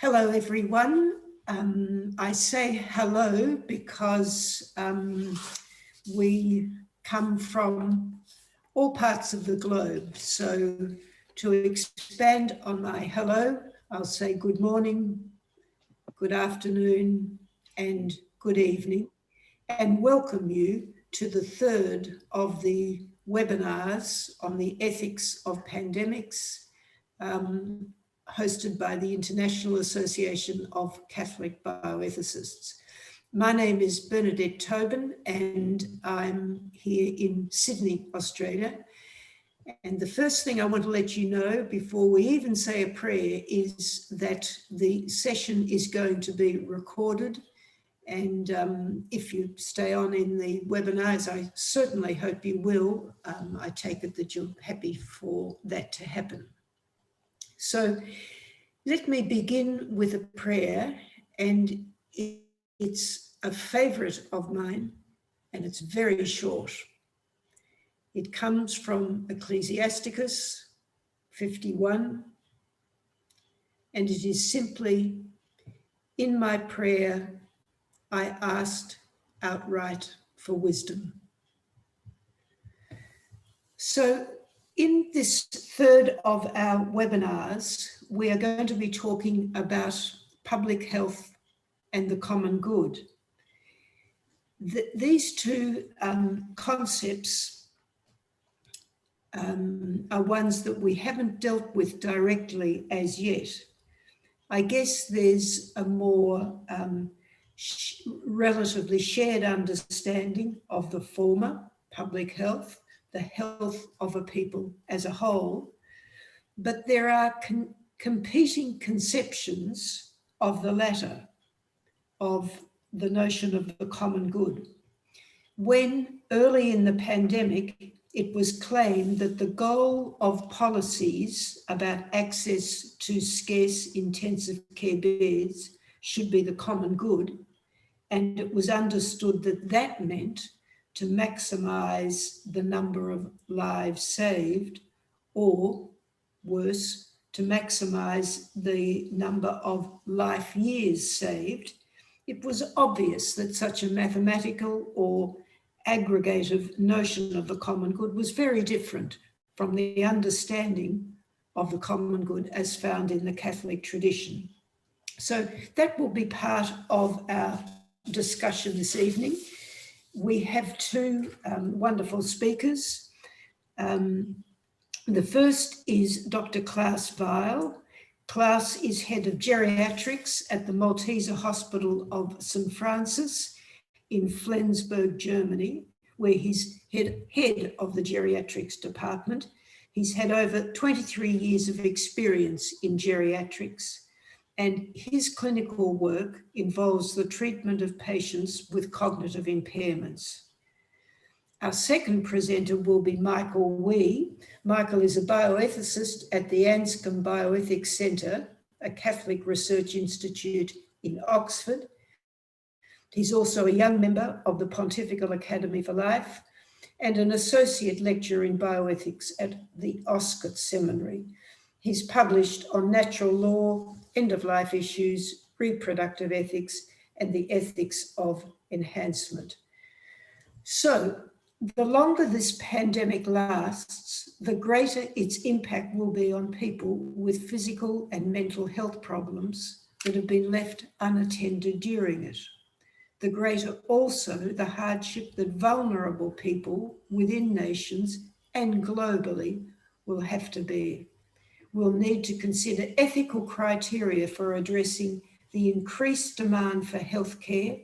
Hello, everyone. I say hello because we come from all parts of the globe. So to expand on my hello, I'll say good morning, good afternoon, and good evening, and welcome you to the third of the webinars on the ethics of pandemics, hosted by the International Association of Catholic Bioethicists. My name is Bernadette Tobin, and I'm here in Sydney, Australia. And the first thing I want to let you know before we even say a prayer is that the session is going to be recorded. And if you stay on in the webinars, I certainly hope you will. I take it that you're happy for that to happen. So let me begin with a prayer, and it's a favourite of mine, and it's very short. It comes from Ecclesiasticus 51, and it is simply, in my prayer, I asked outright for wisdom. So in this third of our webinars, we are going to be talking about public health and the common good. These two concepts are ones that we haven't dealt with directly as yet. I guess there's a more relatively shared understanding of the former, public health, the health of a people as a whole, but there are competing conceptions of the latter, of the notion of the common good. When early in the pandemic, it was claimed that the goal of policies about access to scarce intensive care beds should be the common good, and it was understood that that meant to maximise the number of lives saved, or worse, to maximise the number of life years saved. It was obvious that such a mathematical or aggregative notion of the common good was very different from the understanding of the common good as found in the Catholic tradition. So that will be part of our discussion this evening. We have two wonderful speakers. The first is Dr. Klaus Weil. Klaus is head of geriatrics at the Malteser Hospital of St. Francis in Flensburg, Germany, where he's head of the geriatrics department. He's had over 23 years of experience in geriatrics, and his clinical work involves the treatment of patients with cognitive impairments. Our second presenter will be Michael Wee. Michael is a bioethicist at the Anscombe Bioethics Centre, a Catholic research institute in Oxford. He's also a young member of the Pontifical Academy for Life and an associate lecturer in bioethics at the Oscott Seminary. He's published on natural law, end-of-life issues, reproductive ethics, and the ethics of enhancement. So, the longer this pandemic lasts, the greater its impact will be on people with physical and mental health problems that have been left unattended during it. The greater also the hardship that vulnerable people within nations and globally will have to bear. We'll need to consider ethical criteria for addressing the increased demand for healthcare,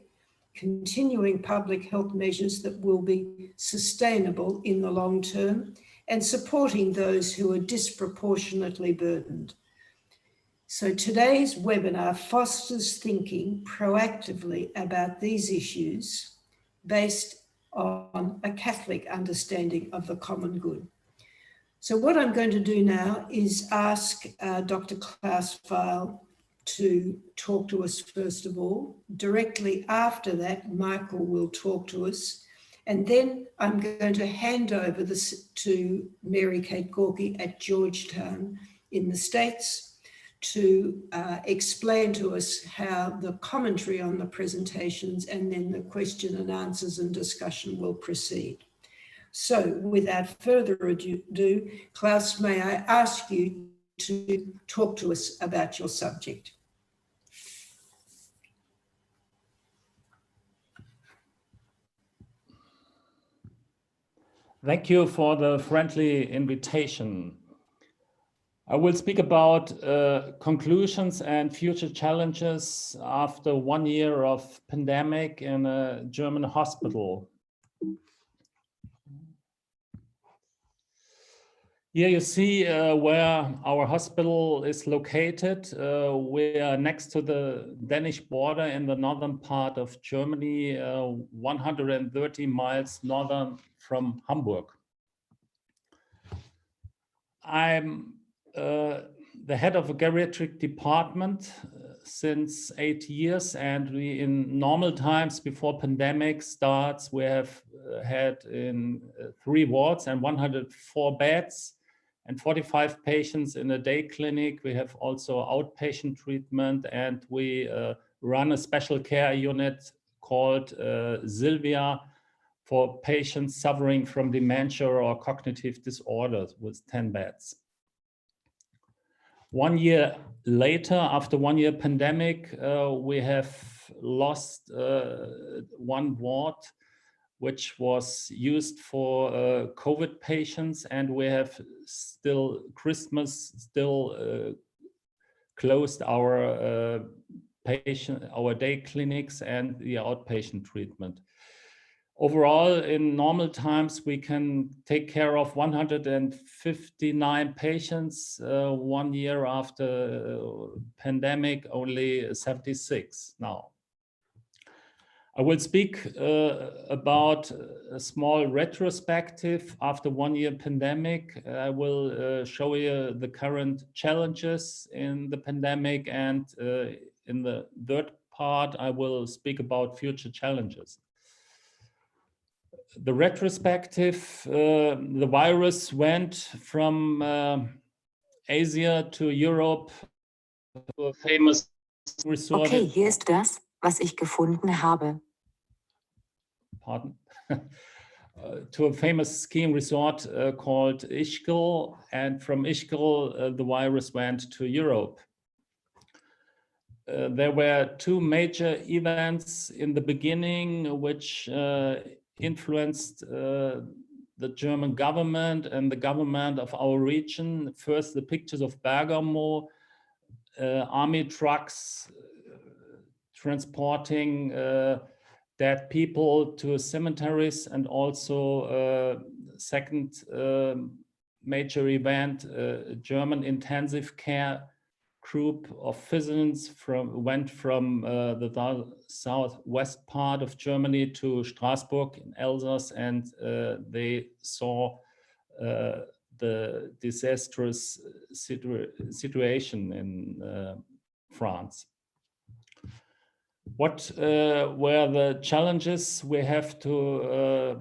continuing public health measures that will be sustainable in the long term, and supporting those who are disproportionately burdened. So today's webinar fosters thinking proactively about these issues based on a Catholic understanding of the common good. So what I'm going to do now is ask Dr. Klaus Weil to talk to us first of all. Directly after that, Michael will talk to us. And then I'm going to hand over this to Mary Kate Gorky at Georgetown in the States to explain to us how the commentary on the presentations and then the question and answers and discussion will proceed. So without further ado, Klaus, may I ask you to talk to us about your subject? Thank you for the friendly invitation. I will speak about conclusions and future challenges after 1 year of pandemic in a German hospital. Here you see where our hospital is located. We are next to the Danish border in the northern part of Germany, 130 miles northern from Hamburg. I'm the head of a geriatric department since 8 years, and we, in normal times before pandemic starts, we have had in 3 wards and 104 beds and 45 patients in a day clinic. We have also outpatient treatment, and we run a special care unit called Sylvia for patients suffering from dementia or cognitive disorders with 10 beds. 1 year later, after 1 year pandemic, we have lost 1 ward which was used for COVID patients, and we have still closed our day clinics and the outpatient treatment. Overall, in normal times, we can take care of 159 patients. 1 year after pandemic, only 76 now. I will speak about a small retrospective after 1 year pandemic. I will show you the current challenges in the pandemic, and in the third part, I will speak about future challenges. The retrospective, the virus went from Asia to Europe, to a famous resort. Okay, hier ist das, was ich gefunden habe. Pardon. To a famous skiing resort called Ischgl, and from Ischgl the virus went to Europe. There were 2 major events in the beginning which influenced the German government and the government of our region. First, the pictures of Bergamo, army trucks transporting dead people to cemeteries, and also second major event, a German intensive care group of physicians went from the southwest part of Germany to Strasbourg in Alsace, and they saw the disastrous situation in France. What were the challenges we have to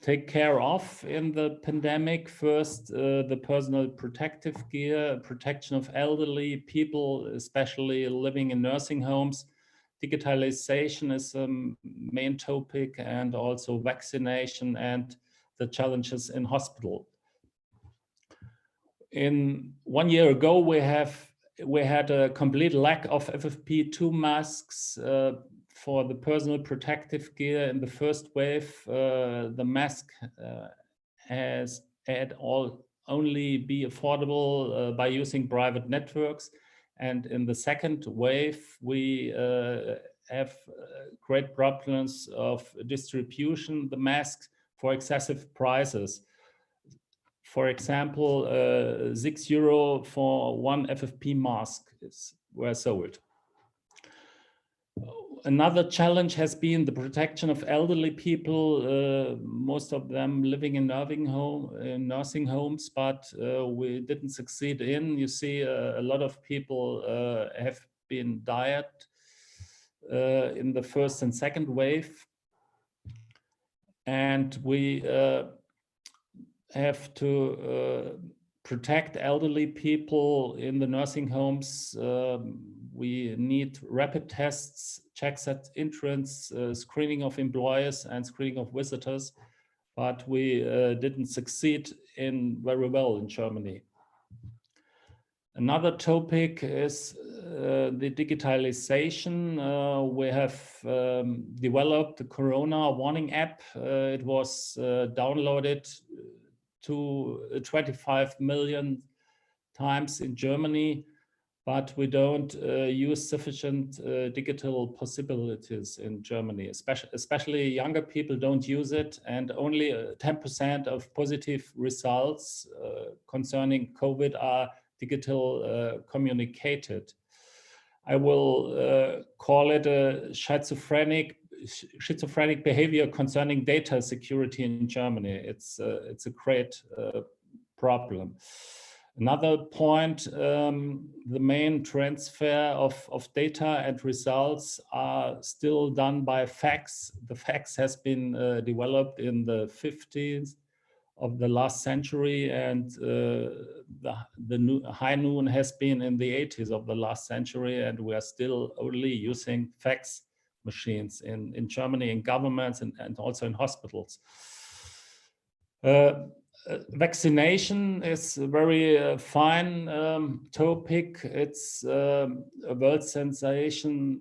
take care of in the pandemic? First, the personal protective gear, protection of elderly people, especially living in nursing homes. Digitalization is a main topic, and also vaccination and the challenges in hospital. In 1 year ago, we had a complete lack of FFP2 masks for the personal protective gear. In the first wave, the mask had only be affordable by using private networks. And in the second wave, we have great problems of distribution the masks for excessive prices. For example, €6 for 1 FFP mask were sold. Another challenge has been the protection of elderly people, most of them living in nursing homes, but we didn't succeed in. You see, a lot of people have been died in the first and second wave. And we have to protect elderly people in the nursing homes, we need rapid tests, checks at entrance, screening of employees and screening of visitors, but we didn't succeed in very well in Germany. Another topic is the digitalization. We have developed the Corona warning app. It was downloaded to 25 million times in Germany, but we don't use sufficient digital possibilities in Germany. Especially younger people don't use it, and only 10% of positive results concerning COVID are digital communicated. I will call it a schizophrenic behavior concerning data security in Germany. It's a great problem. Another point, the main transfer of data and results are still done by fax. The fax has been developed in the 50s of the last century, and the high noon has been in the 80s of the last century, and we are still only using fax machines in Germany, in governments and also in hospitals. Vaccination is a very fine topic. It's a world sensation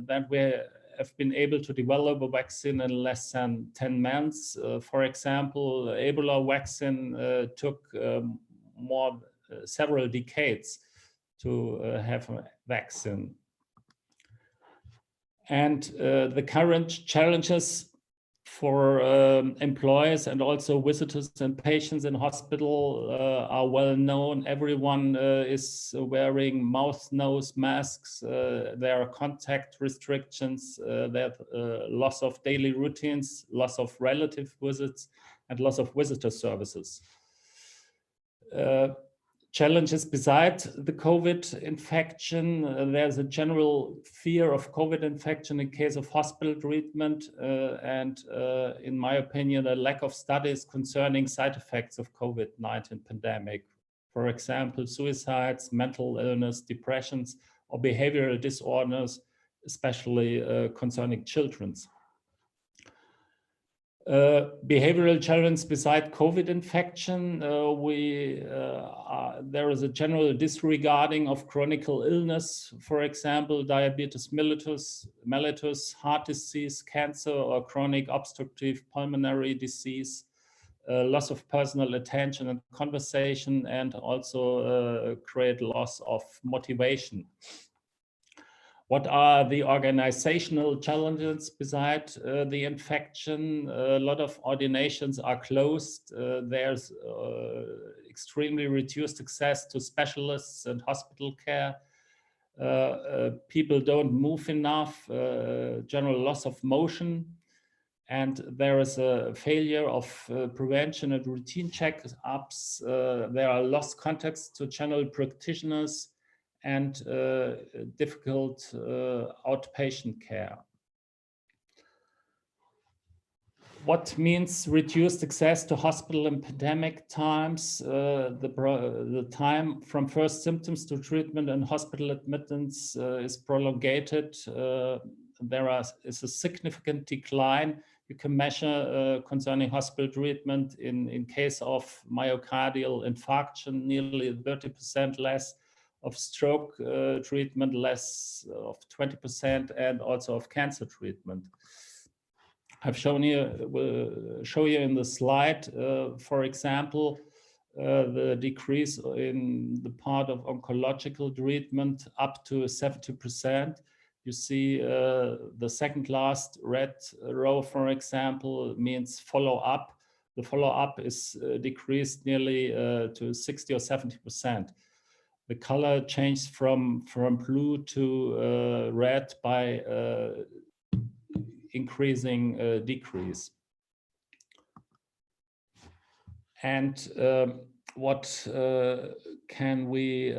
that we have been able to develop a vaccine in less than 10 months. For example, Ebola vaccine took several decades to have a vaccine. And the current challenges for employees and also visitors and patients in hospital are well known. Everyone is wearing mouth, nose masks. There are contact restrictions. There are loss of daily routines, loss of relative visits, and loss of visitor services. Challenges besides the COVID infection, there's a general fear of COVID infection in case of hospital treatment, and in my opinion, a lack of studies concerning side effects of COVID-19 pandemic. For example, suicides, mental illness, depressions, or behavioral disorders, especially concerning children. Behavioral challenge beside COVID infection, there is a general disregarding of chronic illness, for example, diabetes mellitus, heart disease, cancer, or chronic obstructive pulmonary disease, loss of personal attention and conversation, and also create loss of motivation. What are the organizational challenges beside the infection? A lot of ordinations are closed. There's extremely reduced access to specialists and hospital care. People don't move enough, general loss of motion. And there is a failure of prevention and routine checkups. There are lost contacts to general practitioners and difficult outpatient care. What means reduced access to hospital in pandemic times? The time from first symptoms to treatment and hospital admittance is prolongated. There is a significant decline you can measure concerning hospital treatment in case of myocardial infarction, nearly 30% less, of stroke treatment, less of 20%, and also of cancer treatment. I've shown you, will show you in the slide, for example, the decrease in the part of oncological treatment up to 70%. You see the second last red row, for example, means follow-up. The follow-up is decreased nearly to 60 or 70%. The color changed from blue to red by increasing decrease. And what can we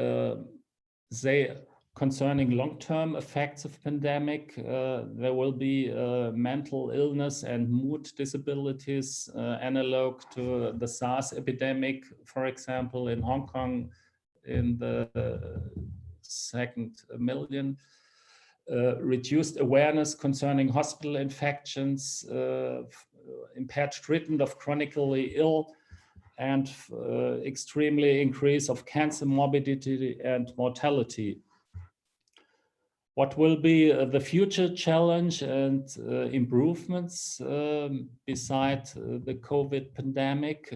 say concerning long-term effects of pandemic. There will be mental illness and mood disabilities analog to the SARS epidemic, for example, in Hong Kong in the second million. Reduced awareness concerning hospital infections, impaired treatment of chronically ill, and extremely increase of cancer morbidity and mortality. What will be the future challenge and improvements beside the COVID pandemic?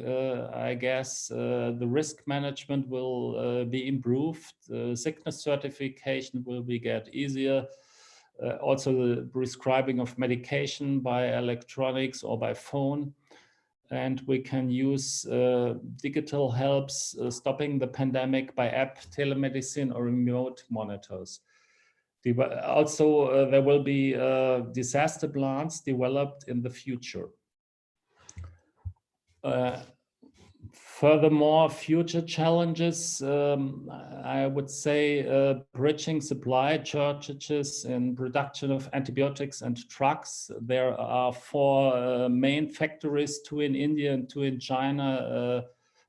I guess the risk management will be improved. Sickness certification will get easier. Also the prescribing of medication by electronics or by phone. And we can use digital helps stopping the pandemic by app, telemedicine, or remote monitors. Also, there will be disaster plans developed in the future. Furthermore, future challenges, I would say bridging supply shortages in production of antibiotics and drugs. There are 4 main factories, 2 in India and 2 in China,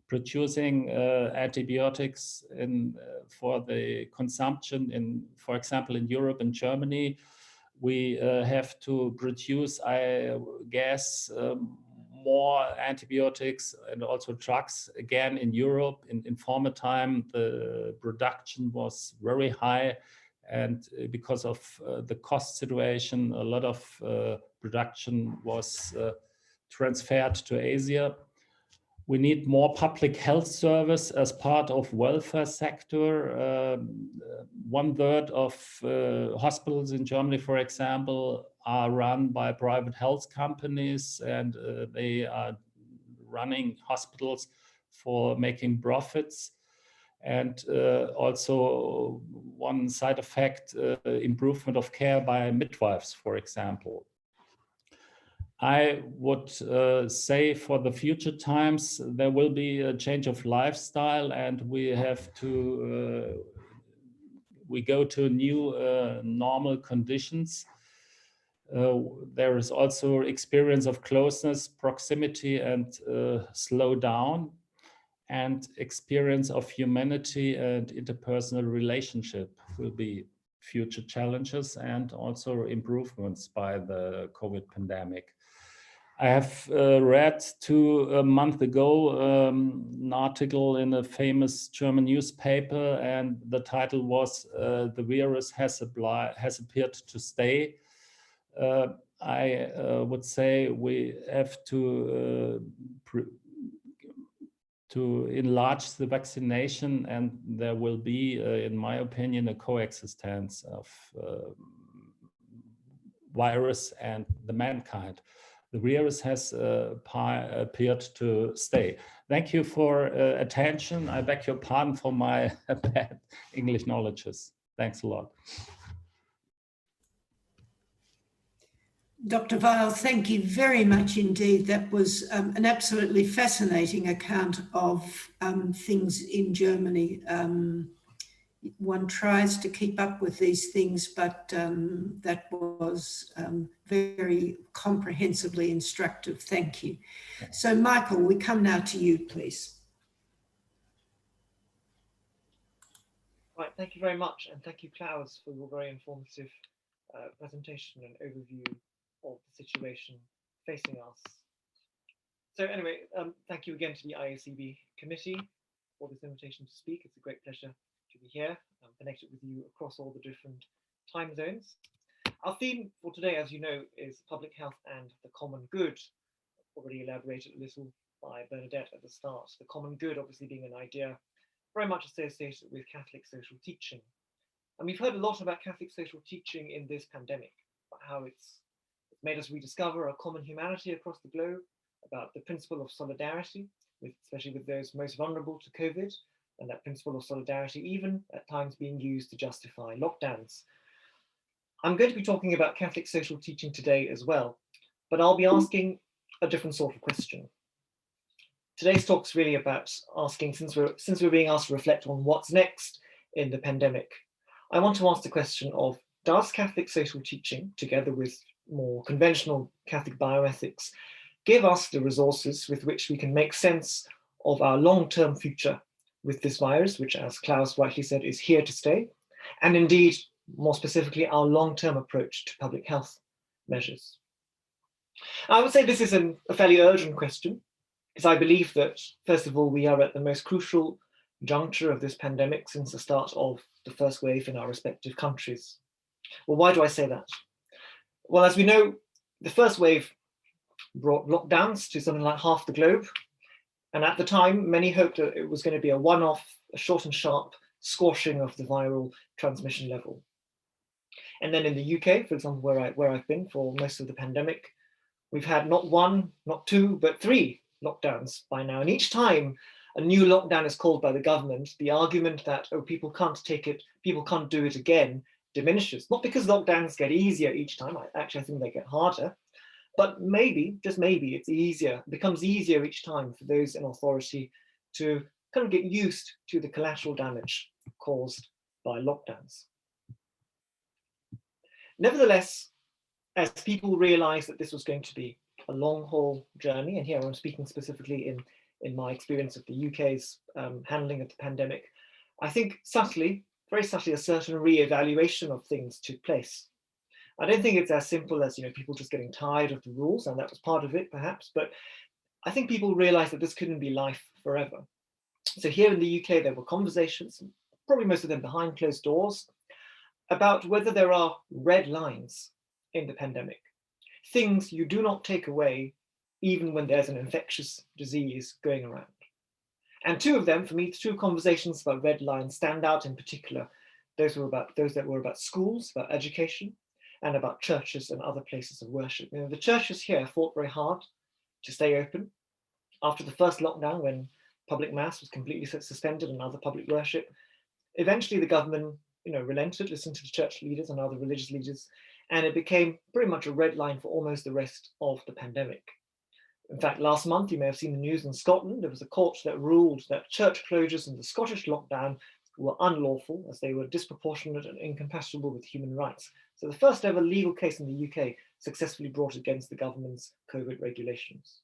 producing antibiotics for the consumption in, for example, in Europe and Germany. We have to produce, I guess, more antibiotics and also drugs again in Europe. In former time, the production was very high, and because of the cost situation, a lot of production was transferred to Asia. We need more public health service as part of welfare sector. 1/3 of hospitals in Germany, for example, are run by private health companies, and they are running hospitals for making profits. And also one side effect, improvement of care by midwives, for example. I would say for the future times, there will be a change of lifestyle, and we have to, we go to new normal conditions. There is also experience of closeness, proximity, and slow down, and experience of humanity and interpersonal relationship will be future challenges and also improvements by the COVID pandemic. I have read 2 months ago an article in a famous German newspaper, and the title was "The virus has appeared to stay." I would say we have to enlarge the vaccination, and there will be, in my opinion, a coexistence of virus and the mankind. The virus has appeared to stay. Thank you for attention. I beg your pardon for my bad English knowledges. Thanks a lot. Dr. Weil, thank you very much indeed. That was an absolutely fascinating account of things in Germany. One tries to keep up with these things, but that was very comprehensively instructive. Thank you. So, Michael, we come now to you, please. Right, thank you very much, and thank you, Klaus, for your very informative presentation and overview of the situation facing us. So anyway, thank you again to the IACB committee for this invitation to speak. It's a great pleasure to be here. I'm connected with you across all the different time zones. Our theme for today, as you know, is public health and the common good, already elaborated a little by Bernadette at the start. The common good obviously being an idea very much associated with Catholic social teaching. And we've heard a lot about Catholic social teaching in this pandemic, about how it's made us rediscover a common humanity across the globe, about the principle of solidarity, especially with those most vulnerable to COVID, and that principle of solidarity even at times being used to justify lockdowns. I'm going to be talking about Catholic social teaching today as well, but I'll be asking a different sort of question. Today's talk's really about asking, since we're being asked to reflect on what's next in the pandemic, I want to ask the question of, does Catholic social teaching, together with more conventional Catholic bioethics, give us the resources with which we can make sense of our long-term future with this virus, which, as Klaus rightly said, is here to stay, and indeed, more specifically, our long-term approach to public health measures? I would say this is a fairly urgent question, because I believe that, first of all, we are at the most crucial juncture of this pandemic since the start of the first wave in our respective countries. Well, why do I say that? Well, as we know, the first wave brought lockdowns to something like half the globe. And at the time, many hoped that it was going to be a one-off, a short and sharp squashing of the viral transmission level. And then in the UK, for example, where I've been for most of the pandemic, we've had not one, not two, but 3 lockdowns by now. And each time a new lockdown is called by the government, the argument that, oh, people can't take it, people can't do it again, diminishes. Not because lockdowns get easier each time, I think they get harder, but maybe, just maybe, it's easier, it becomes easier each time for those in authority to kind of get used to the collateral damage caused by lockdowns. Nevertheless, as people realized that this was going to be a long-haul journey, and here I'm speaking specifically in my experience of the UK's handling of the pandemic, I think subtly, very subtly, a certain re-evaluation of things took place. I don't think it's as simple as, people just getting tired of the rules, and that was part of it perhaps, but I think people realized that this couldn't be life forever. So here in the UK, there were conversations, probably most of them behind closed doors, about whether there are red lines in the pandemic, things you do not take away even when there's an infectious disease going around. And 2 of them, for me, 2 conversations about red lines stand out in particular. Those that were about schools, about education, and about churches and other places of worship. The churches here fought very hard to stay open. After the first lockdown, when public mass was completely suspended and other public worship, eventually the government, relented, listened to the church leaders and other religious leaders, and it became pretty much a red line for almost the rest of the pandemic. In fact, last month, you may have seen the news in Scotland, there was a court that ruled that church closures and the Scottish lockdown were unlawful, as they were disproportionate and incompatible with human rights. So the first ever legal case in the UK successfully brought against the government's COVID regulations.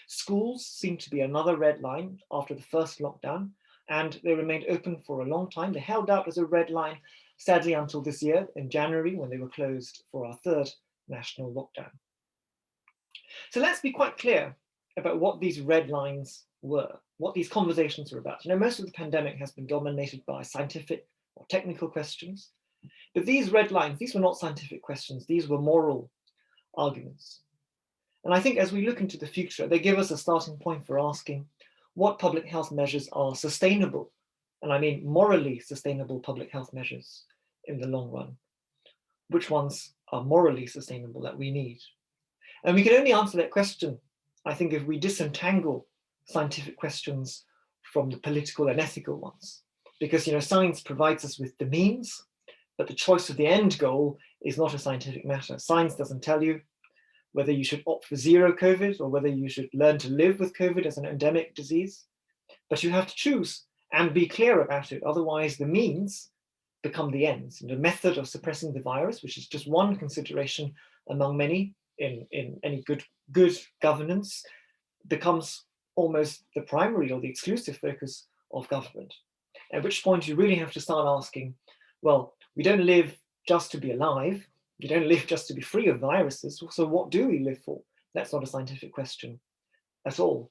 Schools seemed to be another red line after the first lockdown, and they remained open for a long time. They held out as a red line, sadly, until this year in January, when they were closed for our 3rd national lockdown. So let's be quite clear about what these red lines were, what these conversations were about. Most of the pandemic has been dominated by scientific or technical questions, but these red lines, these were not scientific questions, these were moral arguments. And I think as we look into the future, they give us a starting point for asking what public health measures are sustainable, and I mean morally sustainable public health measures in the long run. Which ones are morally sustainable that we need? And we can only answer that question, I think, if we disentangle scientific questions from the political and ethical ones. Because science provides us with the means, but the choice of the end goal is not a scientific matter. Science doesn't tell you whether you should opt for zero COVID or whether you should learn to live with COVID as an endemic disease. But you have to choose and be clear about it. Otherwise, the means become the ends. The method of suppressing the virus, which is just one consideration among many in any good governance, becomes almost the primary or the exclusive focus of government. At which point you really have to start asking, well, we don't live just to be alive. We don't live just to be free of viruses. So what do we live for? That's not a scientific question at all.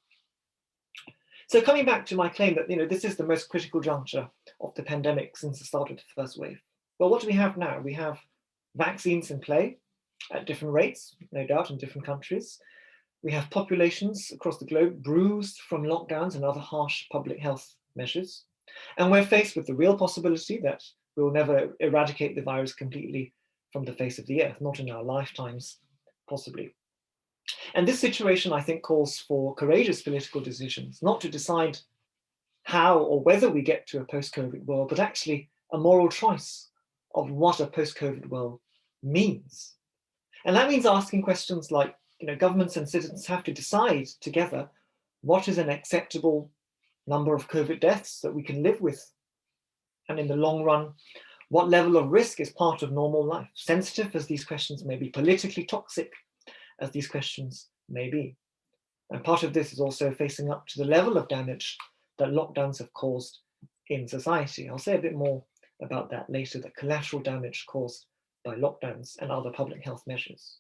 So coming back to my claim that this is the most critical juncture of the pandemic since the start of the first wave. Well, what do we have now? We have vaccines in play at different rates, no doubt, in different countries. We have populations across the globe bruised from lockdowns and other harsh public health measures. And we're faced with the real possibility that we'll never eradicate the virus completely from the face of the earth, not in our lifetimes, possibly. And this situation, I think, calls for courageous political decisions, not to decide how or whether we get to a post-COVID world, but actually a moral choice of what a post-COVID world means. And that means asking questions like, governments and citizens have to decide together what is an acceptable number of COVID deaths that we can live with. And in the long run, What level of risk is part of normal life, sensitive as these questions may be, politically toxic as these questions may be? And part of this is also facing up to the level of damage that lockdowns have caused in society. I'll say a bit more about that later, the collateral damage caused by lockdowns and other public health measures.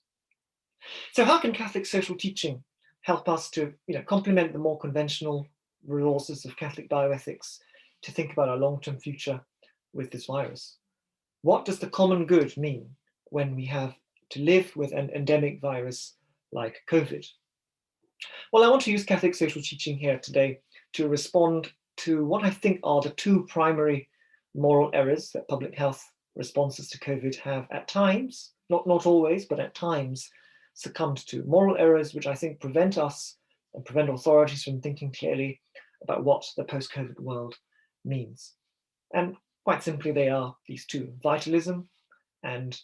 So how can Catholic social teaching help us to complement the more conventional resources of Catholic bioethics to think about our long-term future with this virus? What does the common good mean when we have to live with an endemic virus like COVID? Well, I want to use Catholic social teaching here today to respond to what I think are the two primary moral errors that public health responses to COVID have at times, not always, but at times succumbed to. Moral errors which I think prevent us and prevent authorities from thinking clearly about what the post-COVID world means. And quite simply, they are these two: vitalism and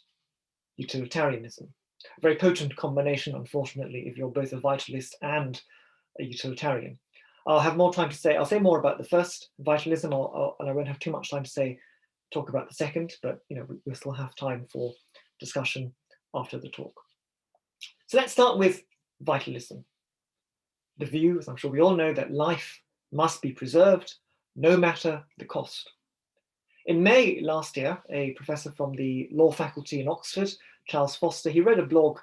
utilitarianism. A very potent combination, unfortunately, if you're both a vitalist and a utilitarian. I'll have more time to say, I'll say more about the first, vitalism, and I won't have too much time to talk about the second, but we'll still have time for discussion after the talk. So let's start with vitalism. The view, as I'm sure we all know, that life must be preserved no matter the cost. In May last year, a professor from the law faculty in Oxford, Charles Foster, he wrote a blog,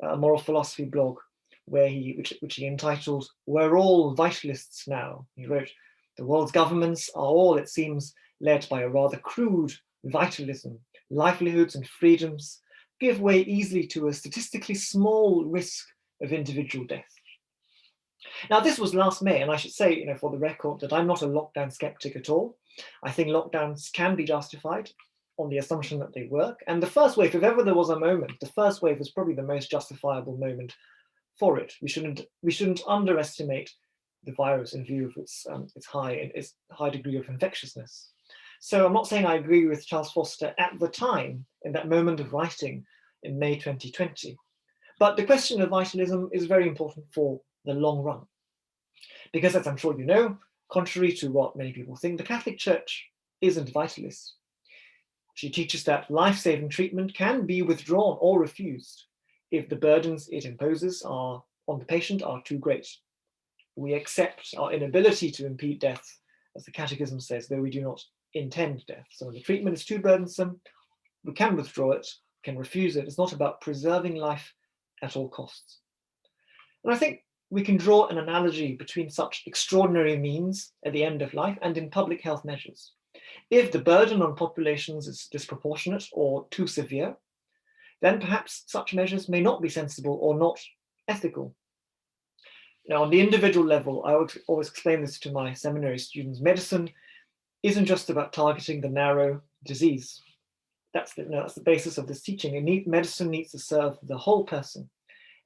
a moral philosophy blog, which he entitled "We're All Vitalists Now." He wrote, "The world's governments are all, it seems, led by a rather crude vitalism. Livelihoods and freedoms give way easily to a statistically small risk of individual death." Now, this was last May, and I should say, for the record, that I'm not a lockdown skeptic at all. I think lockdowns can be justified on the assumption that they work. And the first wave, if ever there was a moment, the first wave was probably the most justifiable moment for it. We shouldn't underestimate the virus in view of its high degree of infectiousness. So I'm not saying I agree with Charles Foster at the time, in that moment of writing in May 2020. But the question of vitalism is very important for the long run. Because, as I'm sure you know, contrary to what many people think, the Catholic Church isn't vitalist. She teaches that life-saving treatment can be withdrawn or refused if the burdens it imposes on the patient are too great. We accept our inability to impede death, as the Catechism says, though we do not intend death. So when the treatment is too burdensome, we can withdraw it, can refuse it. It's not about preserving life at all costs. And I think we can draw an analogy between such extraordinary means at the end of life and in public health measures. If the burden on populations is disproportionate or too severe, then perhaps such measures may not be sensible or not ethical. Now, on the individual level, I always explain this to my seminary students. Medicine isn't just about targeting the narrow disease. That's the basis of this teaching. Medicine needs to serve the whole person.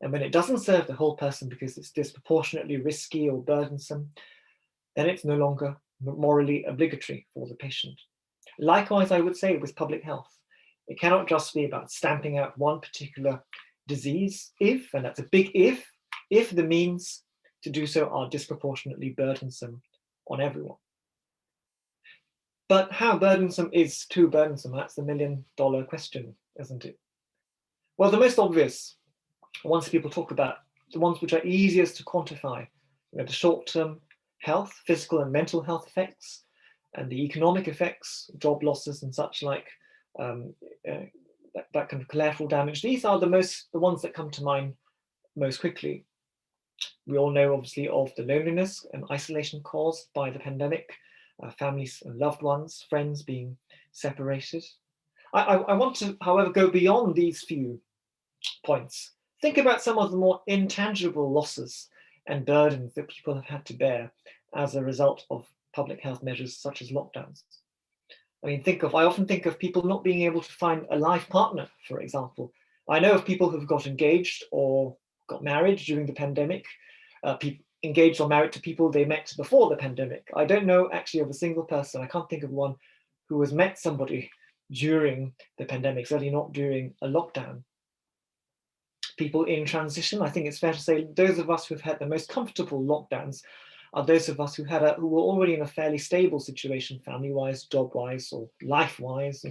And when it doesn't serve the whole person because it's disproportionately risky or burdensome, then it's no longer morally obligatory for the patient. Likewise, I would say with public health, it cannot just be about stamping out one particular disease if, and that's a big if the means to do so are disproportionately burdensome on everyone. But how burdensome is too burdensome? That's the million-dollar question, isn't it? Well, the most obvious ones people talk about, the ones which are easiest to quantify, the short-term health, physical and mental health effects, and the economic effects, job losses and such like, that kind of collateral damage. These are the ones that come to mind most quickly. We all know, obviously, of the loneliness and isolation caused by the pandemic, families and loved ones, friends being separated. I want to, however, go beyond these few points. Think about some of the more intangible losses and burdens that people have had to bear as a result of public health measures such as lockdowns. I mean, I often think of people not being able to find a life partner, for example. I know of people who've got engaged or got married during the pandemic, people engaged or married to people they met before the pandemic. I don't know actually of a single person, I can't think of one, who has met somebody during the pandemic, certainly not during a lockdown. People in transition, I think it's fair to say those of us who've had the most comfortable lockdowns are those of us who were already in a fairly stable situation, family-wise, job-wise, or life-wise,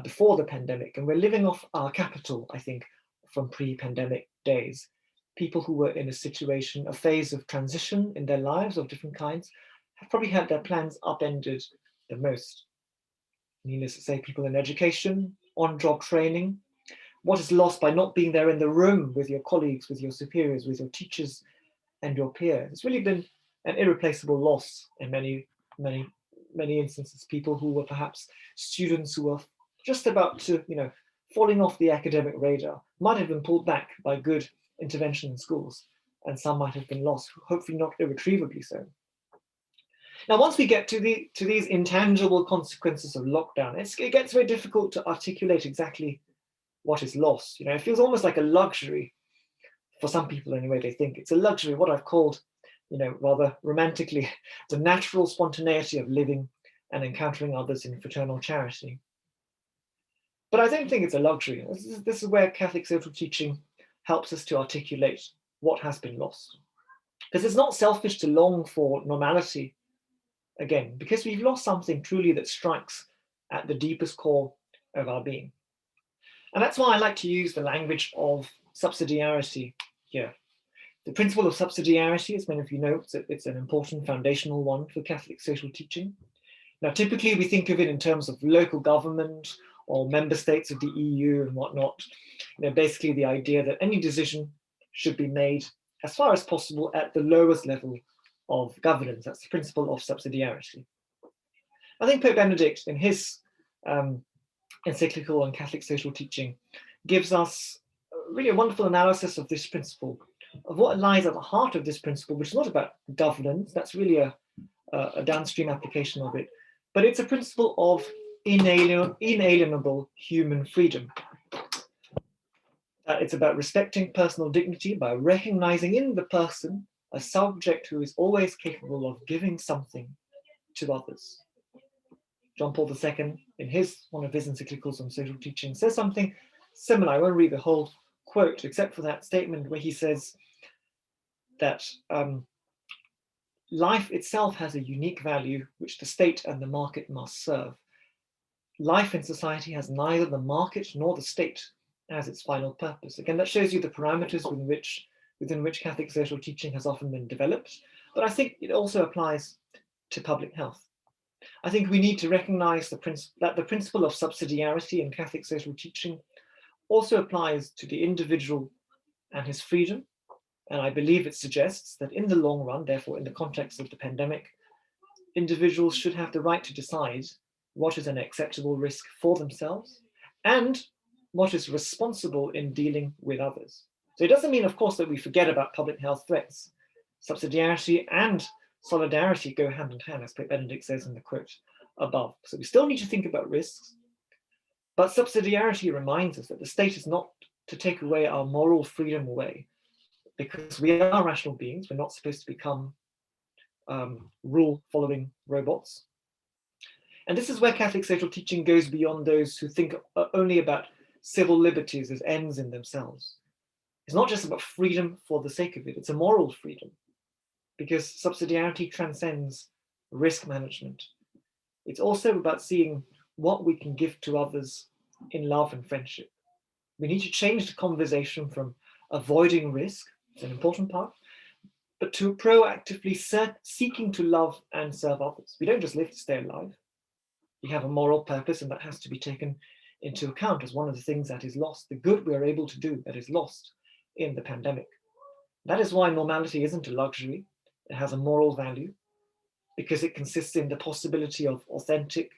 before the pandemic, and we're living off our capital, I think, from pre-pandemic days. People who were in a situation, a phase of transition in their lives of different kinds, have probably had their plans upended the most. Needless to say, people in education, on-job training, what is lost by not being there in the room with your colleagues, with your superiors, with your teachers and your peers. It's really been an irreplaceable loss in many instances. People who were perhaps students who were just about to, falling off the academic radar, might have been pulled back by good intervention in schools, and some might have been lost, hopefully not irretrievably so. Now, once we get to these intangible consequences of lockdown, it gets very difficult to articulate exactly what is lost. It feels almost like a luxury, for some people anyway. They think it's a luxury, what I've called, rather romantically, the natural spontaneity of living and encountering others in fraternal charity. But I don't think it's a luxury. This is where Catholic social teaching helps us to articulate what has been lost. Because it's not selfish to long for normality again, because we've lost something truly that strikes at the deepest core of our being. And that's why I like to use the language of subsidiarity here. The principle of subsidiarity, as many of you know, it's an important foundational one for Catholic social teaching. Now, typically we think of it in terms of local government or member states of the EU and whatnot. Basically the idea that any decision should be made as far as possible at the lowest level of governance. That's the principle of subsidiarity. I think Pope Benedict, in his encyclical on Catholic social teaching, gives us really a wonderful analysis of this principle, of what lies at the heart of this principle, which is not about governance, that's really a downstream application of it, but it's a principle of inalienable human freedom. It's about respecting personal dignity by recognizing in the person a subject who is always capable of giving something to others. John Paul II, in one of his encyclicals on social teaching, says something similar. I won't read the whole quote, except for that statement where he says that life itself has a unique value which the state and the market must serve. Life in society has neither the market nor the state as its final purpose. Again, that shows you the parameters within which Catholic social teaching has often been developed, but I think it also applies to public health. I think we need to recognize that the principle of subsidiarity in Catholic social teaching also applies to the individual and his freedom. And I believe it suggests that in the long run, therefore in the context of the pandemic, individuals should have the right to decide what is an acceptable risk for themselves and what is responsible in dealing with others. So it doesn't mean, of course, that we forget about public health threats. Subsidiarity and solidarity go hand in hand, as Pope Benedict says in the quote above. So we still need to think about risks, but subsidiarity reminds us that the state is not to take away our moral freedom away, because we are rational beings. We're not supposed to become rule-following robots. And this is where Catholic social teaching goes beyond those who think only about civil liberties as ends in themselves. It's not just about freedom for the sake of it, it's a moral freedom, because subsidiarity transcends risk management. It's also about seeing what we can give to others in love and friendship. We need to change the conversation from avoiding risk, it's an important part, but to proactively seeking to love and serve others. We don't just live to stay alive. We have a moral purpose, and that has to be taken into account as one of the things that is lost, the good we are able to do that is lost in the pandemic. That is why normality isn't a luxury. It has a moral value, because it consists in the possibility of authentic,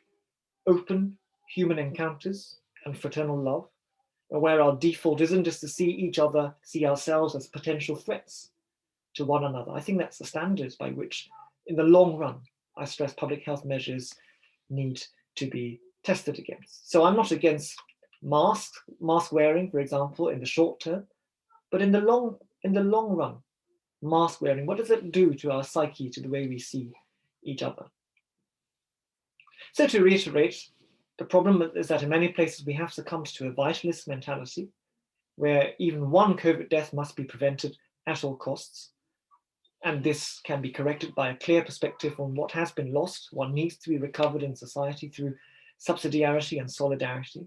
open human encounters and fraternal love, where our default isn't just to see ourselves as potential threats to one another. I think that's the standard by which, in the long run, I stress public health measures need to be tested against. So I'm not against mask wearing, for example, in the short term, but in the long run, mask wearing, what does it do to our psyche, to the way we see each other? So to reiterate, the problem is that in many places we have succumbed to a vitalist mentality, where even one COVID death must be prevented at all costs. And this can be corrected by a clear perspective on what has been lost, what needs to be recovered in society through subsidiarity and solidarity.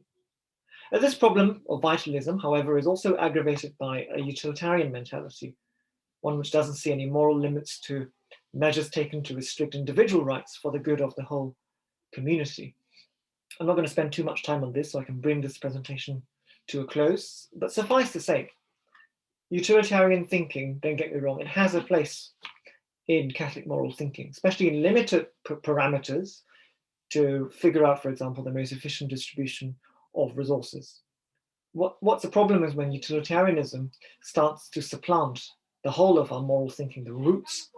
This problem of vitalism, however, is also aggravated by a utilitarian mentality, one which doesn't see any moral limits to measures taken to restrict individual rights for the good of the whole community. I'm not going to spend too much time on this, so I can bring this presentation to a close, but suffice to say, utilitarian thinking, don't get me wrong, it has a place in Catholic moral thinking, especially in limited parameters to figure out, for example, the most efficient distribution of resources. What's the problem is when utilitarianism starts to supplant the whole of our moral thinking, the roots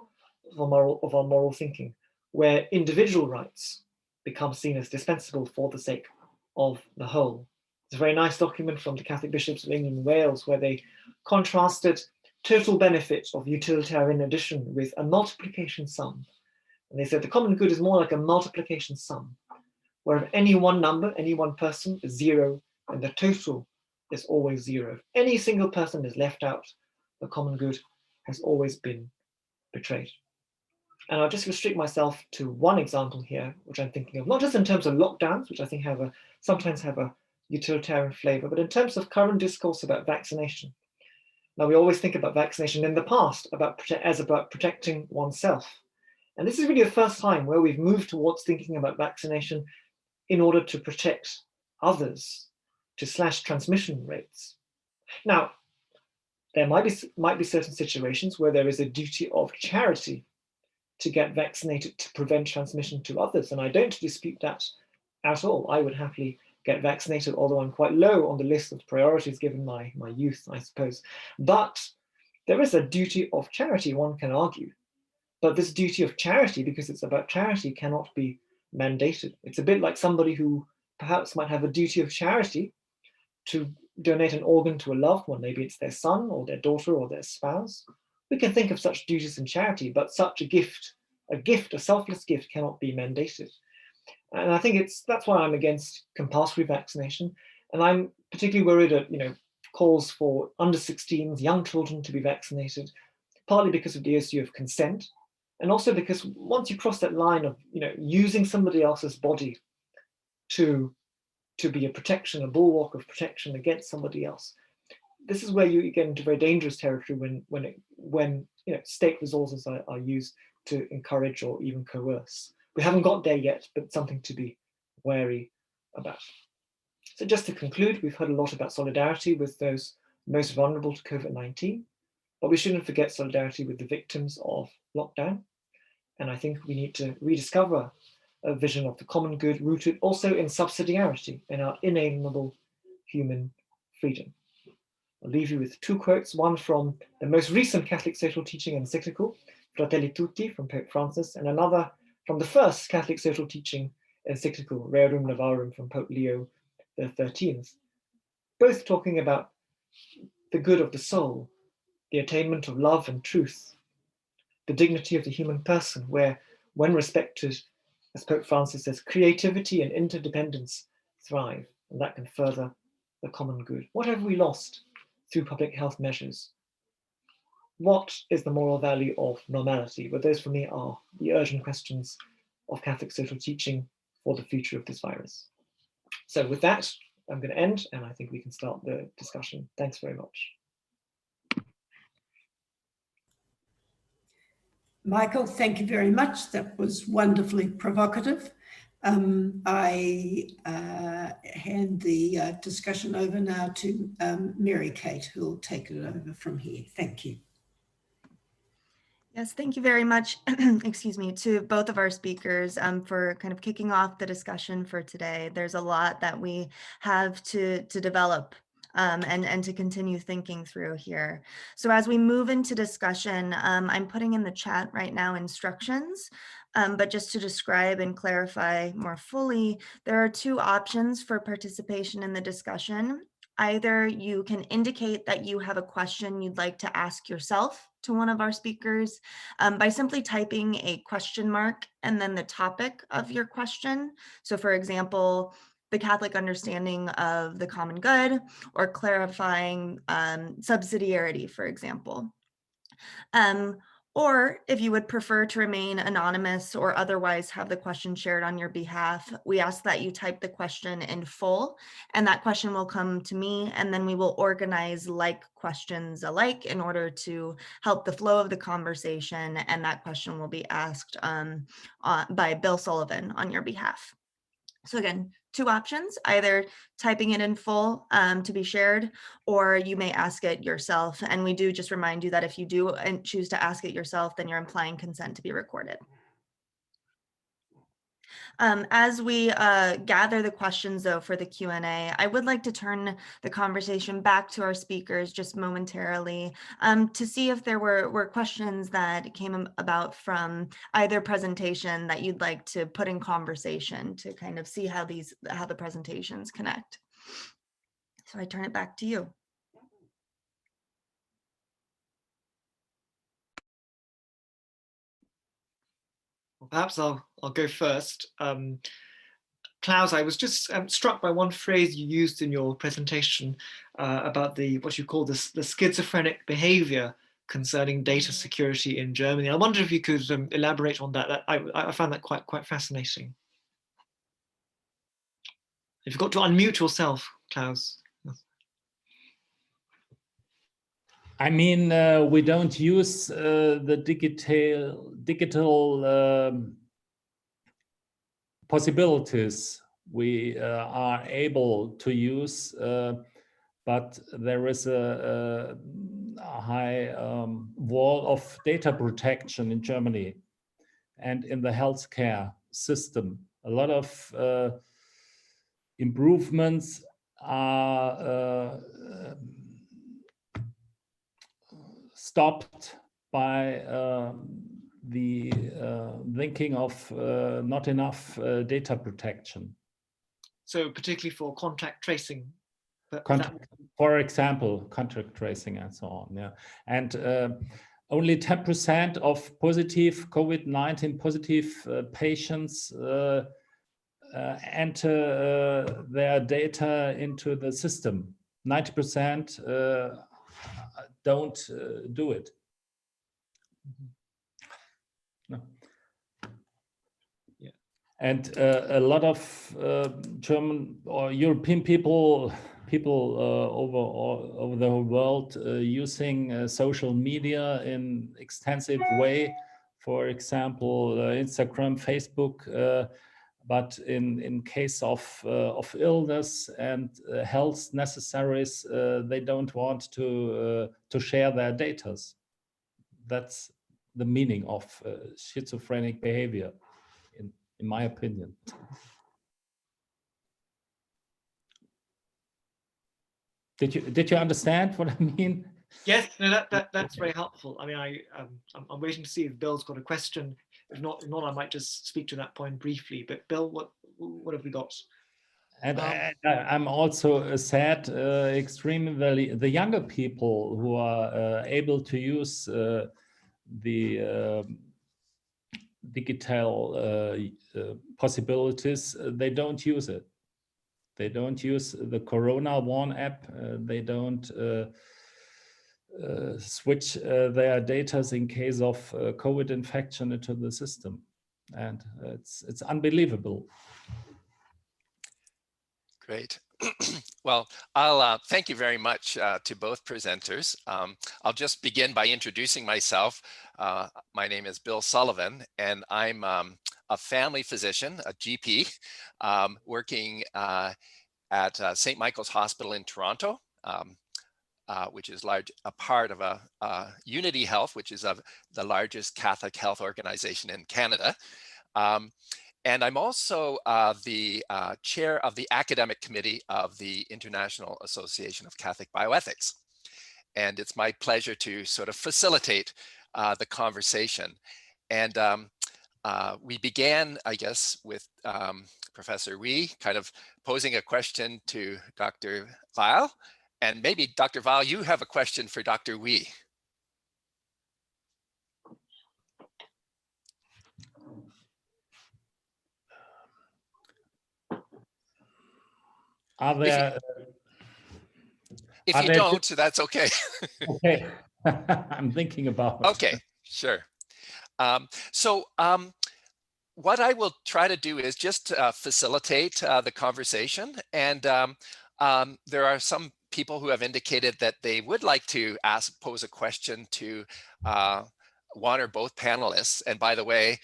of our moral thinking, where individual rights become seen as dispensable for the sake of the whole. It's a very nice document from the Catholic bishops of England and Wales where they contrasted total benefit of utilitarian addition with a multiplication sum. And they said the common good is more like a multiplication sum, where if any one number, any one person is zero, and the total is always zero. If any single person is left out, the common good has always been betrayed. And I'll just restrict myself to one example here, which I'm thinking of, not just in terms of lockdowns, which I think sometimes have a utilitarian flavor, but in terms of current discourse about vaccination. Now, we always think about vaccination in the past as about protecting oneself. And this is really the first time where we've moved towards thinking about vaccination in order to protect others, to slash transmission rates. Now, there might be certain situations where there is a duty of charity to get vaccinated to prevent transmission to others. And I don't dispute that at all. I would happily get vaccinated, although I'm quite low on the list of priorities given my youth, I suppose. But there is a duty of charity, one can argue. But this duty of charity, because it's about charity, cannot be mandated. It's a bit like somebody who perhaps might have a duty of charity to donate an organ to a loved one. Maybe it's their son or their daughter or their spouse. We can think of such duties in charity, but such a gift, a selfless gift, cannot be mandated. And I think that's why I'm against compulsory vaccination. And I'm particularly worried at calls for under 16s, young children to be vaccinated, partly because of the issue of consent, and also because once you cross that line of using somebody else's body to be a protection, a bulwark of protection against somebody else, this is where you get into very dangerous territory when state resources are used to encourage or even coerce. We haven't got there yet, but something to be wary about. So just to conclude, we've heard a lot about solidarity with those most vulnerable to COVID-19, but we shouldn't forget solidarity with the victims of lockdown. And I think we need to rediscover a vision of the common good rooted also in subsidiarity and our inalienable human freedom. I'll leave you with two quotes, one from the most recent Catholic social teaching encyclical, Fratelli Tutti, from Pope Francis, and another from the first Catholic social teaching encyclical, Rerum Novarum, from Pope Leo XIII, both talking about the good of the soul, the attainment of love and truth, the dignity of the human person, where, when respected, as Pope Francis says, creativity and interdependence thrive, and that can further the common good. What have we lost through public health measures? What is the moral value of normality? But those for me are the urgent questions of Catholic social teaching for the future of this virus. So with that, I'm going to end, and I think we can start the discussion. Thanks very much. Michael, thank you very much. That was wonderfully provocative. I hand the discussion over now to Mary Kate, who will take it over from here. Thank you. Yes, thank you very much, excuse me, to both of our speakers for kind of kicking off the discussion for today. There's a lot that we have to develop and to continue thinking through here. So as we move into discussion, I'm putting in the chat right now instructions, but just to describe and clarify more fully, there are two options for participation in the discussion. Either you can indicate that you have a question you'd like to ask yourself to one of our speakers by simply typing a question mark and then the topic of your question. So for example, the Catholic understanding of the common good, or clarifying subsidiarity, for example. Or if you would prefer to remain anonymous or otherwise have the question shared on your behalf, we ask that you type the question in full, and that question will come to me, and then we will organize like questions alike in order to help the flow of the conversation, and that question will be asked by Bill Sullivan on your behalf. So again, two options, either typing it in full to be shared, or you may ask it yourself. And we do just remind you that if you do choose to ask it yourself, then you're implying consent to be recorded. As we gather the questions, though, for the Q&A, I would like to turn the conversation back to our speakers just momentarily to see if there were questions that came about from either presentation that you'd like to put in conversation to kind of see how the presentations connect. So I turn it back to you. Well, perhaps I'll go first. Klaus, I was just struck by one phrase you used in your presentation about what you call the schizophrenic behavior concerning data security in Germany. I wonder if you could elaborate on that. I found that quite fascinating. You've got to unmute yourself, Klaus. I mean, we don't use the digital possibilities we are able to use, but there is a high wall of data protection in Germany and in the healthcare system. A lot of improvements are stopped by the thinking of not enough data protection. So particularly for contact tracing. For example, contact tracing and so on. Yeah, and only 10% of positive COVID-19 positive patients enter their data into the system. 90% don't do it. No. Yeah. And a lot of German or European people over the whole world using social media in extensive way. For example, Instagram, Facebook. But in case of illness and health necessaries, they don't want to share their data. That's the meaning of schizophrenic behavior, in my opinion. Did you understand what I mean? Yes, no, that's very helpful. I mean, I'm waiting to see if Bill's got a question. If not, I might just speak to that point briefly. But Bill, what have we got? And I'm also sad, extremely the younger people who are able to use the digital possibilities. They don't use it. They don't use the Corona One app. They don't switch their data in case of COVID infection into the system, and it's unbelievable. Great. Well, I'll thank you very much to both presenters. I'll just begin by introducing myself. My name is Bill Sullivan, and I'm a family physician, a GP, working at St. Michael's Hospital in Toronto, which is a part of Unity Health, which is the largest Catholic health organization in Canada. And I'm also the chair of the academic committee of the International Association of Catholic Bioethics. And it's my pleasure to sort of facilitate the conversation. And we began, I guess, with Professor Wee kind of posing a question to Dr. Weil. And maybe Dr. Weil, you have a question for Dr. Wee. Are there? If you don't, so that's okay. Okay, I'm thinking about. Okay, sure. What I will try to do is just facilitate the conversation. And there are some people who have indicated that they would like to pose a question to one or both panelists. And by the way,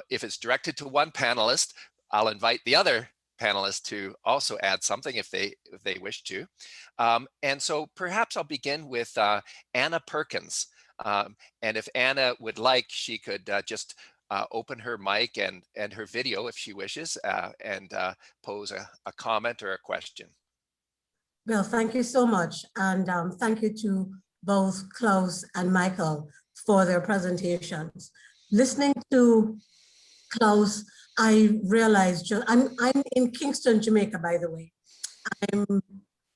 if it's directed to one panelist, I'll invite the other panelists to also add something if they wish to. And so perhaps I'll begin with Anna Perkins. And if Anna would like, she could just open her mic and her video if she wishes, and pose a comment or a question. Bill, thank you so much. And thank you to both Klaus and Michael for their presentations. Listening to Klaus, I realized, I'm in Kingston, Jamaica, by the way. I'm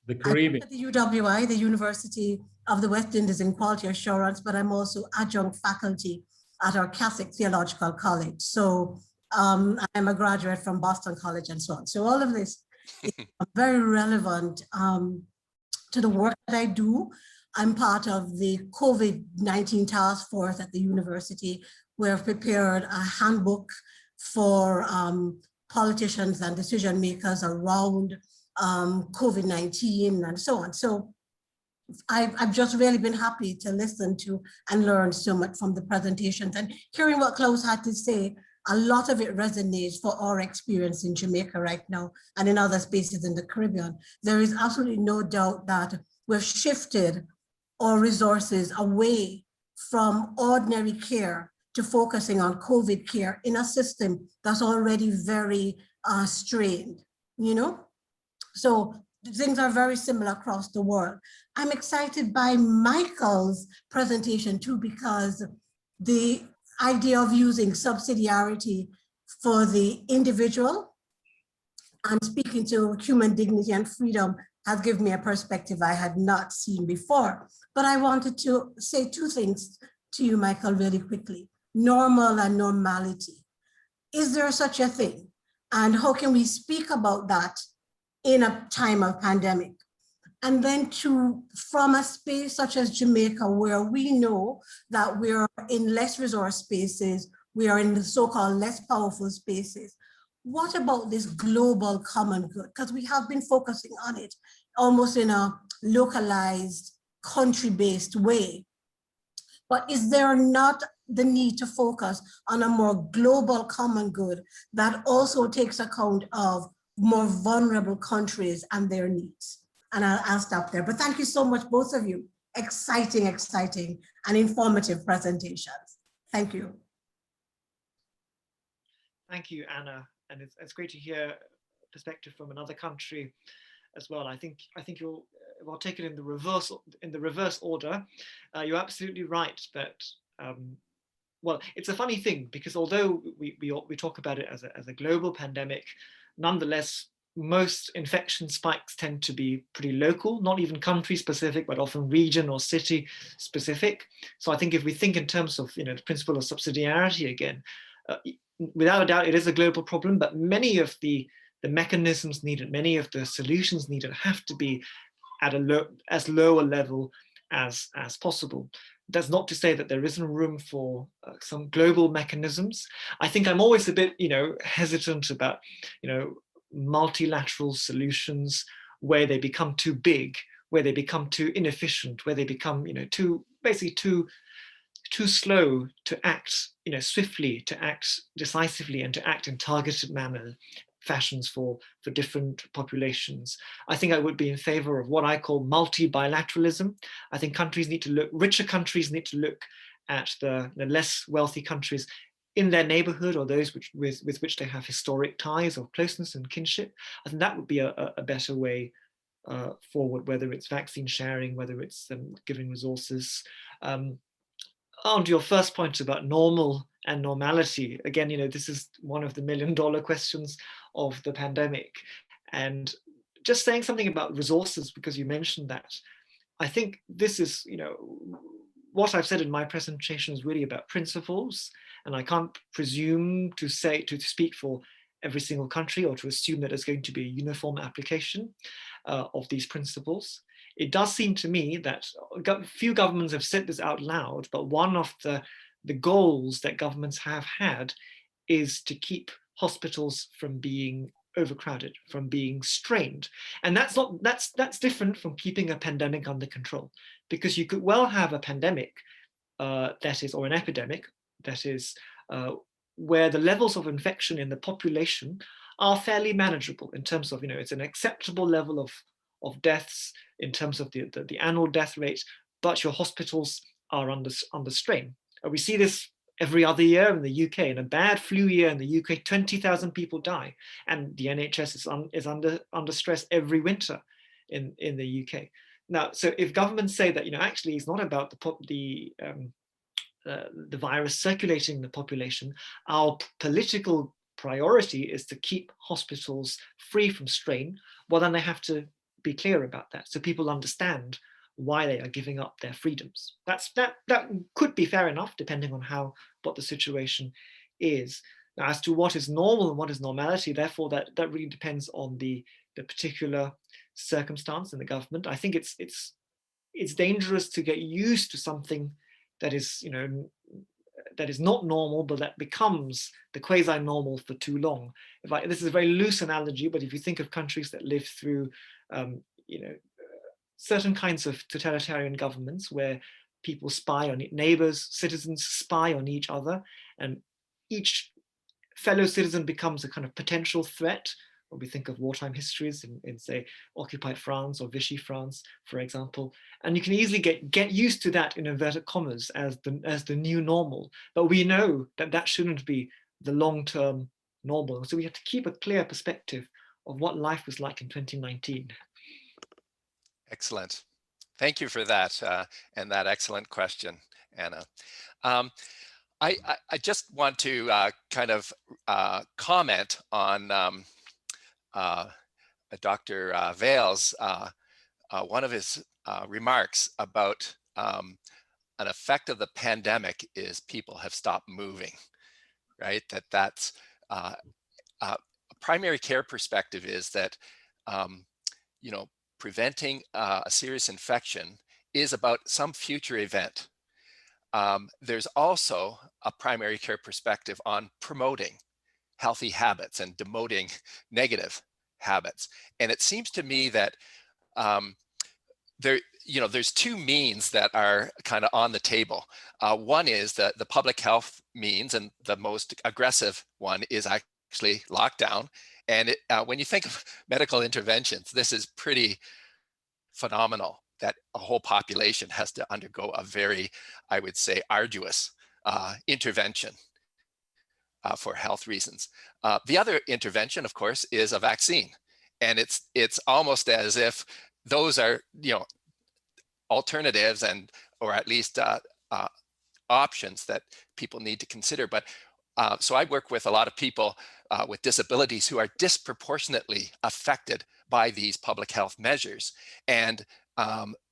at the UWI, the University of the West Indies in Quality Assurance, but I'm also adjunct faculty at our Catholic Theological College. So I'm a graduate from Boston College and so on. So all of this is very relevant to the work that I do. I'm part of the COVID-19 task force at the university. We've prepared a handbook for politicians and decision makers around COVID-19 and so on. So I've just really been happy to listen to and learn so much from the presentations, and hearing what Klaus had to say. A lot of it resonates for our experience in Jamaica right now and in other spaces in the Caribbean. There is absolutely no doubt that we've shifted our resources away from ordinary care to focusing on COVID care in a system that's already very strained, you know? So things are very similar across the world. I'm excited by Michael's presentation too, because the idea of using subsidiarity for the individual and speaking to human dignity and freedom has given me a perspective I had not seen before. But I wanted to say two things to you, Michael, really quickly. Normal and normality. Is there such a thing? And how can we speak about that in a time of pandemic? And then from a space such as Jamaica, where we know that we're in less resource spaces, we are in the so-called less powerful spaces. What about this global common good? Because we have been focusing on it almost in a localized, country-based way. But is there not the need to focus on a more global common good that also takes account of more vulnerable countries and their needs? And I'll stop there. But thank you so much, both of you. Exciting, exciting, and informative presentations. Thank you. Thank you, Anna. And it's great to hear a perspective from another country as well. I think you'll, I'll take it in the reverse order. You're absolutely right that well, it's a funny thing, because although we talk about it as a global pandemic, nonetheless, most infection spikes tend to be pretty local, not even country specific, but often region or city specific. So I think if we think in terms of, the principle of subsidiarity again, without a doubt, it is a global problem, but many of the mechanisms needed, many of the solutions needed have to be at as low a level as possible. That's not to say that there isn't room for some global mechanisms. I think I'm always a bit, hesitant about, multilateral solutions where they become too big, where they become too inefficient, where they become, too slow to act, swiftly, to act decisively, and to act in targeted fashions for different populations. I think I would be in favor of what I call multi-bilateralism. I think richer countries need to look at the less wealthy countries in their neighborhood, or those with which they have historic ties or closeness and kinship. I think that would be a better way forward, whether it's vaccine sharing, whether it's giving resources. On to your first point about normal and normality, again, this is one of the million-dollar questions of the pandemic. And just saying something about resources, because you mentioned that, I think this is, what I've said in my presentation is really about principles, and I can't presume to speak for every single country or to assume that there's going to be a uniform application of these principles. It does seem to me that few governments have said this out loud, but one of the the goals that governments have had is to keep hospitals from being overcrowded, from being strained. And that's different from keeping a pandemic under control, because you could well have a pandemic that is, or an epidemic that is, where the levels of infection in the population are fairly manageable in terms of, it's an acceptable level of deaths in terms of the annual death rate, but your hospitals are under strain. We see this every other year in the UK. In a bad flu year in the UK, 20,000 people die, and the NHS is under stress every winter in the UK. Now, so if governments say that, actually it's not about the virus circulating in the population, our political priority is to keep hospitals free from strain, well, then they have to be clear about that so people understand why they are giving up their freedoms. That could be fair enough, depending on what the situation is. Now, as to what is normal and what is normality, therefore, that really depends on the particular circumstance in the government. I think it's dangerous to get used to something that is, that is not normal, but that becomes the quasi-normal for too long. This is a very loose analogy, but if you think of countries that live through, certain kinds of totalitarian governments where people spy on neighbors, citizens spy on each other, and each fellow citizen becomes a kind of potential threat. When we think of wartime histories in say, occupied France or Vichy France, for example, and you can easily get used to that, in inverted commas, as the new normal. But we know that shouldn't be the long-term normal. So we have to keep a clear perspective of what life was like in 2019. Excellent. Thank you for that and that excellent question, Anna. I just want to kind of comment on Dr. Vale's, one of his remarks about an effect of the pandemic is people have stopped moving, right? That's a primary care perspective is that, preventing a serious infection is about some future event. There's also a primary care perspective on promoting healthy habits and demoting negative habits. And it seems to me that there's two means that are kind of on the table. One is the public health means, and the most aggressive one is actually lockdown. And when you think of medical interventions, this is pretty phenomenal that a whole population has to undergo a very, I would say, arduous intervention for health reasons. The other intervention, of course, is a vaccine. And it's almost as if those are, alternatives or at least options that people need to consider. But so I work with a lot of people with disabilities who are disproportionately affected by these public health measures. And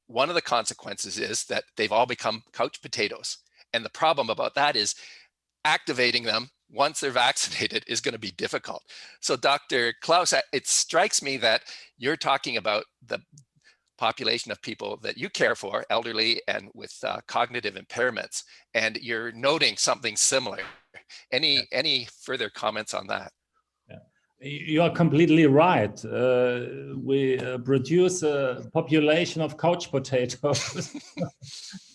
one of the consequences is that they've all become couch potatoes. And the problem about that is activating them once they're vaccinated is going to be difficult. So Dr. Klaus, it strikes me that you're talking about the population of people that you care for, elderly and with cognitive impairments, and you're noting something similar. Any further comments on that? Yeah. You are completely right. We produce a population of couch potatoes,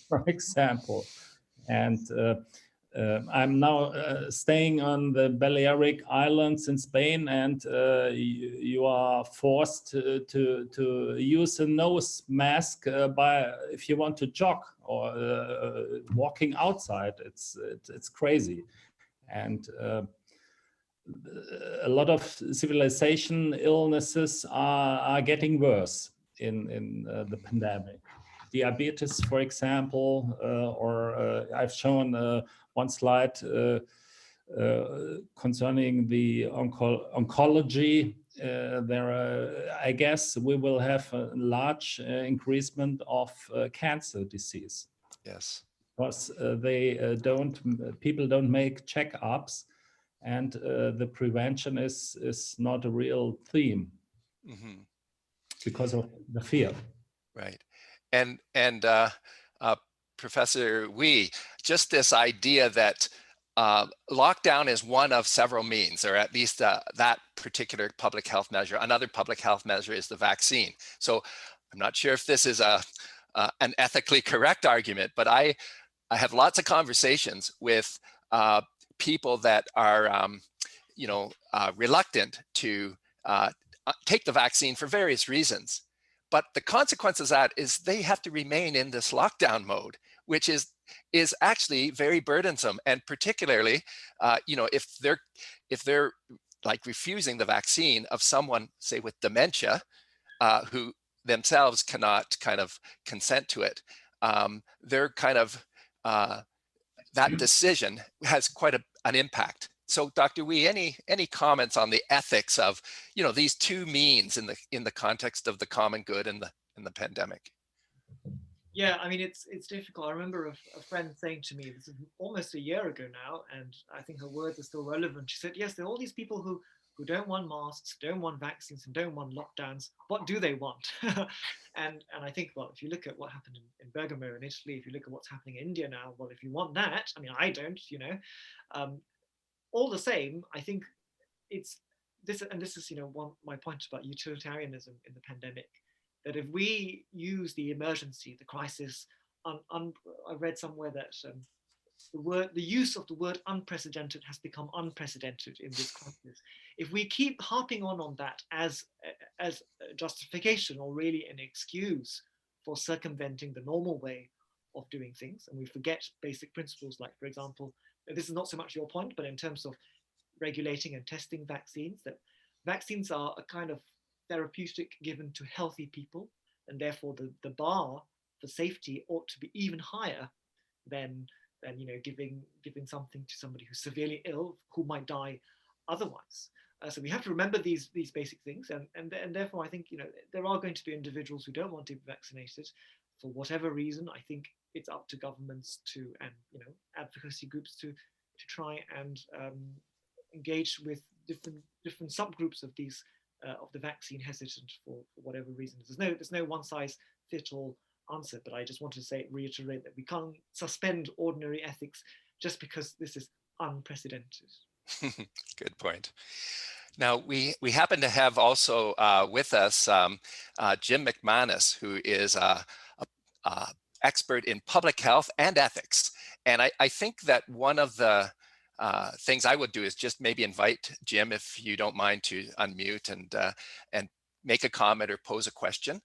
for example. And I'm now staying on the Balearic Islands in Spain, and you are forced to use a nose mask if you want to jog or walking outside. It's crazy, and a lot of civilization illnesses are getting worse in the pandemic. Diabetes, for example, or I've shown one slide concerning the oncology. I guess we will have a large increasement of cancer disease. Yes, because people don't make checkups, and the prevention is not a real theme because of the fear. Right. And Professor Wee, just this idea that lockdown is one of several means, or at least that particular public health measure. Another public health measure is the vaccine. So I'm not sure if this is an ethically correct argument, but I have lots of conversations with people that are, reluctant to take the vaccine for various reasons. But the consequences of that is they have to remain in this lockdown mode, which is actually very burdensome. And particularly, if they're like refusing the vaccine of someone, say, with dementia, who themselves cannot kind of consent to it, they're kind of that decision has quite an impact. So, Dr. Wee, any comments on the ethics of these two means in the context of the common good in the pandemic? Yeah, I mean, it's difficult. I remember a friend saying to me, this is almost a year ago now, and I think her words are still relevant. She said, yes, there are all these people who don't want masks, don't want vaccines, and don't want lockdowns. What do they want? and I think, well, if you look at what happened in Bergamo in Italy, if you look at what's happening in India now, well, if you want that, I mean, I don't, all the same, I think it's this, and this is, my point about utilitarianism in the pandemic, that if we use the emergency, the crisis, I read somewhere that the use of the word unprecedented has become unprecedented in this crisis. If we keep harping on that as a justification or really an excuse for circumventing the normal way of doing things, and we forget basic principles like, for example, this is not so much your point, but in terms of regulating and testing vaccines, that vaccines are a kind of therapeutic given to healthy people, and therefore the bar for safety ought to be even higher than giving something to somebody who's severely ill who might die otherwise. So we have to remember these basic things, and therefore I think there are going to be individuals who don't want to be vaccinated for whatever reason. I think it's up to governments and advocacy groups to try and engage with different subgroups of these of the vaccine hesitant for whatever reasons. There's no one size fit all answer, but I just want to reiterate that we can't suspend ordinary ethics just because this is unprecedented. Good point. Now, we happen to have also with us Jim McManus, who is a expert in public health and ethics. And I think that one of the things I would do is just maybe invite Jim, if you don't mind, to unmute and make a comment or pose a question.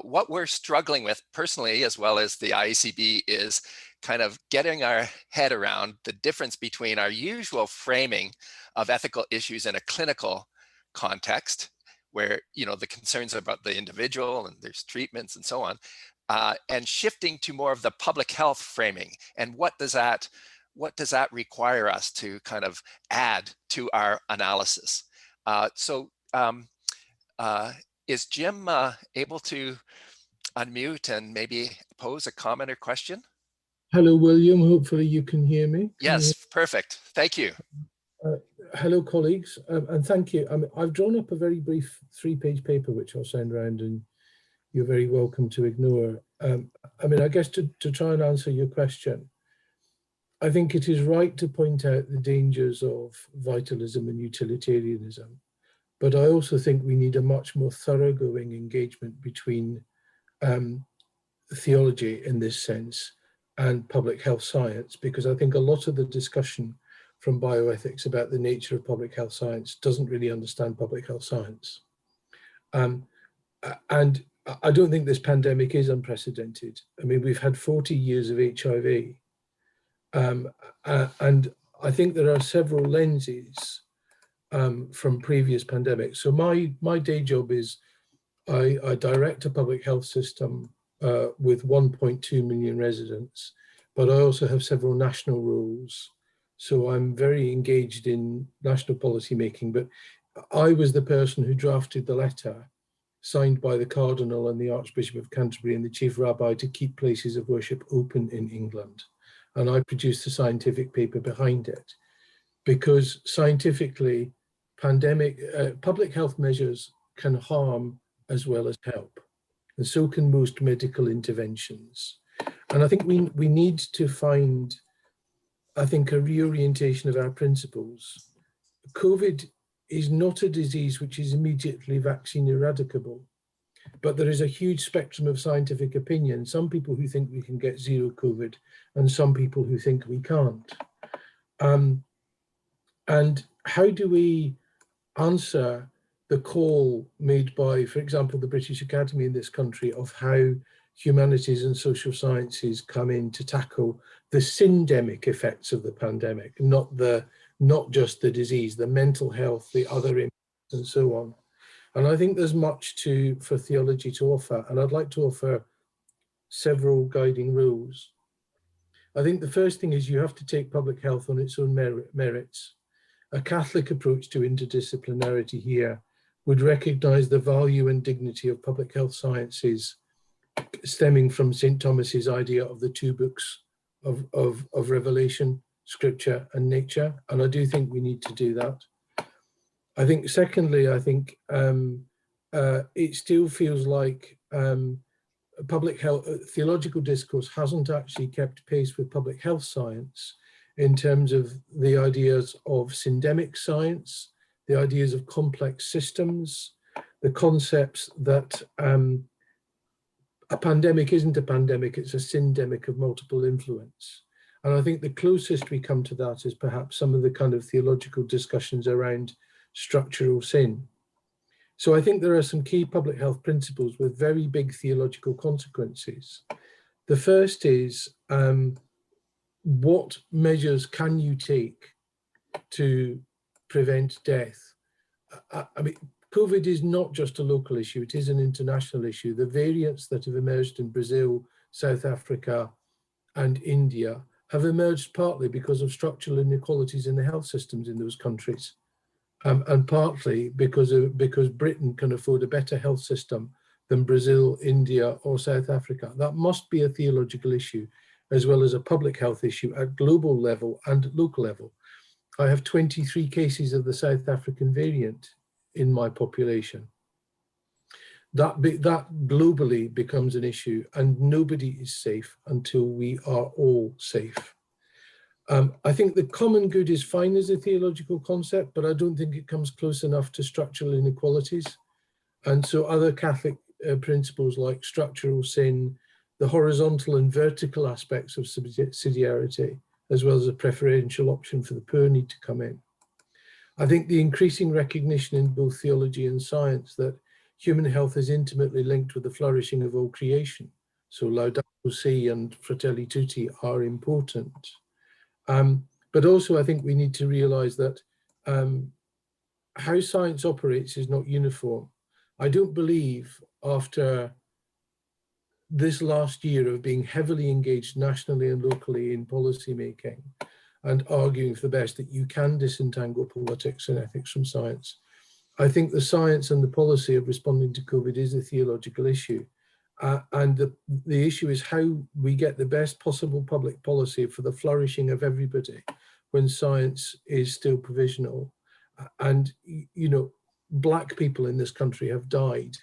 What we're struggling with personally, as well as the IACB, is kind of getting our head around the difference between our usual framing of ethical issues in a clinical context, where the concerns about the individual and there's treatments and so on, and shifting to more of the public health framing. And what does that require us to kind of add to our analysis? Is Jim able to unmute and maybe pose a comment or question? Hello, William. Hopefully you can hear me. Yes, perfect. Thank you. Hello, colleagues, and thank you. I've drawn up a very brief 3-page paper, which I'll send around, and you're very welcome to ignore. I guess to try and answer your question, I think it is right to point out the dangers of vitalism and utilitarianism, but I also think we need a much more thoroughgoing engagement between theology in this sense and public health science, because I think a lot of the discussion from bioethics about the nature of public health science doesn't really understand public health science. And I don't think this pandemic is unprecedented. I mean, we've had 40 years of HIV. And I think there are several lenses from previous pandemics. So my day job is I direct a public health system with 1.2 million residents, but I also have several national roles. So I'm very engaged in national policy making, but I was the person who drafted the letter signed by the Cardinal and the Archbishop of Canterbury and the Chief Rabbi to keep places of worship open in England. And I produced the scientific paper behind it, because scientifically, public health measures can harm as well as help. And so can most medical interventions. And I think we need to find, I think, a reorientation of our principles. COVID is not a disease which is immediately vaccine eradicable, but there is a huge spectrum of scientific opinion. Some people who think we can get zero COVID and some people who think we can't. And how do we answer the call made by, for example, the British Academy in this country of how humanities and social sciences come in to tackle the syndemic effects of the pandemic, not just the disease, the mental health, the other impacts and so on. And I think there's much for theology to offer, and I'd like to offer several guiding rules. I think the first thing is you have to take public health on its own merits. A Catholic approach to interdisciplinarity here would recognize the value and dignity of public health sciences stemming from St. Thomas's idea of the two books of Revelation, Scripture and Nature. And I do think we need to do that. I think secondly, I think it still feels like public health, theological discourse hasn't actually kept pace with public health science in terms of the ideas of syndemic science, the ideas of complex systems, the concepts that a pandemic isn't a pandemic, it's a syndemic of multiple influence. And I think the closest we come to that is perhaps some of the kind of theological discussions around structural sin. So I think there are some key public health principles with very big theological consequences. The first is, what measures can you take to prevent death? I mean, COVID is not just a local issue, it is an international issue. The variants that have emerged in Brazil, South Africa, and India have emerged partly because of structural inequalities in the health systems in those countries. And partly because Britain can afford a better health system than Brazil, India, or South Africa. That must be a theological issue, as well as a public health issue at global level and local level. I have 23 cases of the South African variant in my population. That globally becomes an issue, and nobody is safe until we are all safe. I think the common good is fine as a theological concept, but I don't think it comes close enough to structural inequalities. And so other Catholic principles like structural sin, the horizontal and vertical aspects of subsidiarity, as well as a preferential option for the poor, need to come in. I think the increasing recognition in both theology and science that human health is intimately linked with the flourishing of all creation. So Laudato Si and Fratelli Tutti are important. But also I think we need to realize that how science operates is not uniform. I don't believe after this last year of being heavily engaged nationally and locally in policy making and arguing for the best that you can disentangle politics and ethics from science. I think the science and the policy of responding to COVID is a theological issue. And the issue is how we get the best possible public policy for the flourishing of everybody when science is still provisional. And, you know, Black people in this country have died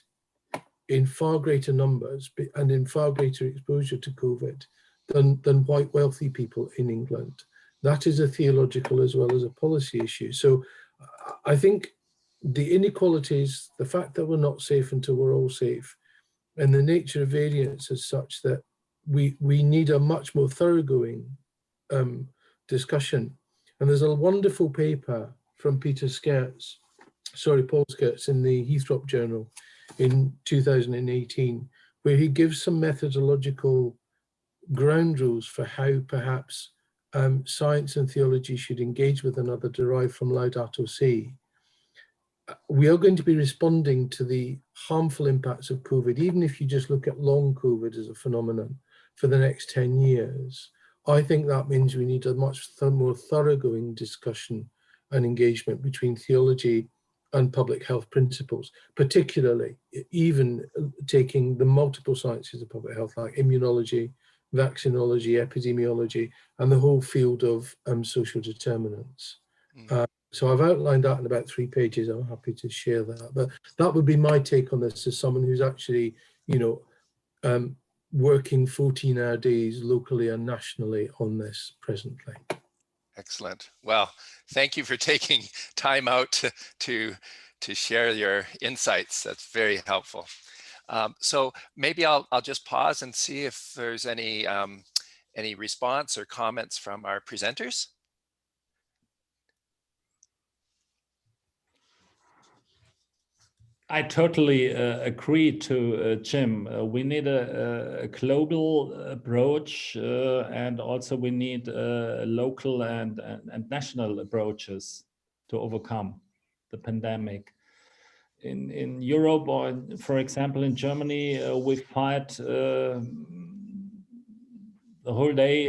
in far greater numbers and in far greater exposure to COVID than white wealthy people in England. That is a theological as well as a policy issue. So I think the inequalities, the fact that we're not safe until we're all safe, and the nature of variance is such that we need a much more thoroughgoing discussion. And there's a wonderful paper from Paul Skertz in the Heathrop Journal in 2018, where he gives some methodological ground rules for how perhaps science and theology should engage with another, derived from Laudato Si. We are going to be responding to the harmful impacts of COVID, even if you just look at long COVID as a phenomenon for the next 10 years. I think that means we need a much more thoroughgoing discussion and engagement between theology and public health principles, particularly even taking the multiple sciences of public health like immunology, vaccinology, epidemiology, and the whole field of social determinants. So I've outlined that in about 3 pages. I'm happy to share that. But that would be my take on this as someone who's actually, you know, working 14-hour days locally and nationally on this presently. Excellent. Well, thank you for taking time out to share your insights. That's very helpful. So maybe I'll just pause and see if there's any response or comments from our presenters. I totally agree to Jim. We need a global approach, and also we need local and national approaches to overcome the pandemic. In Europe, or for example in Germany, we fight the whole day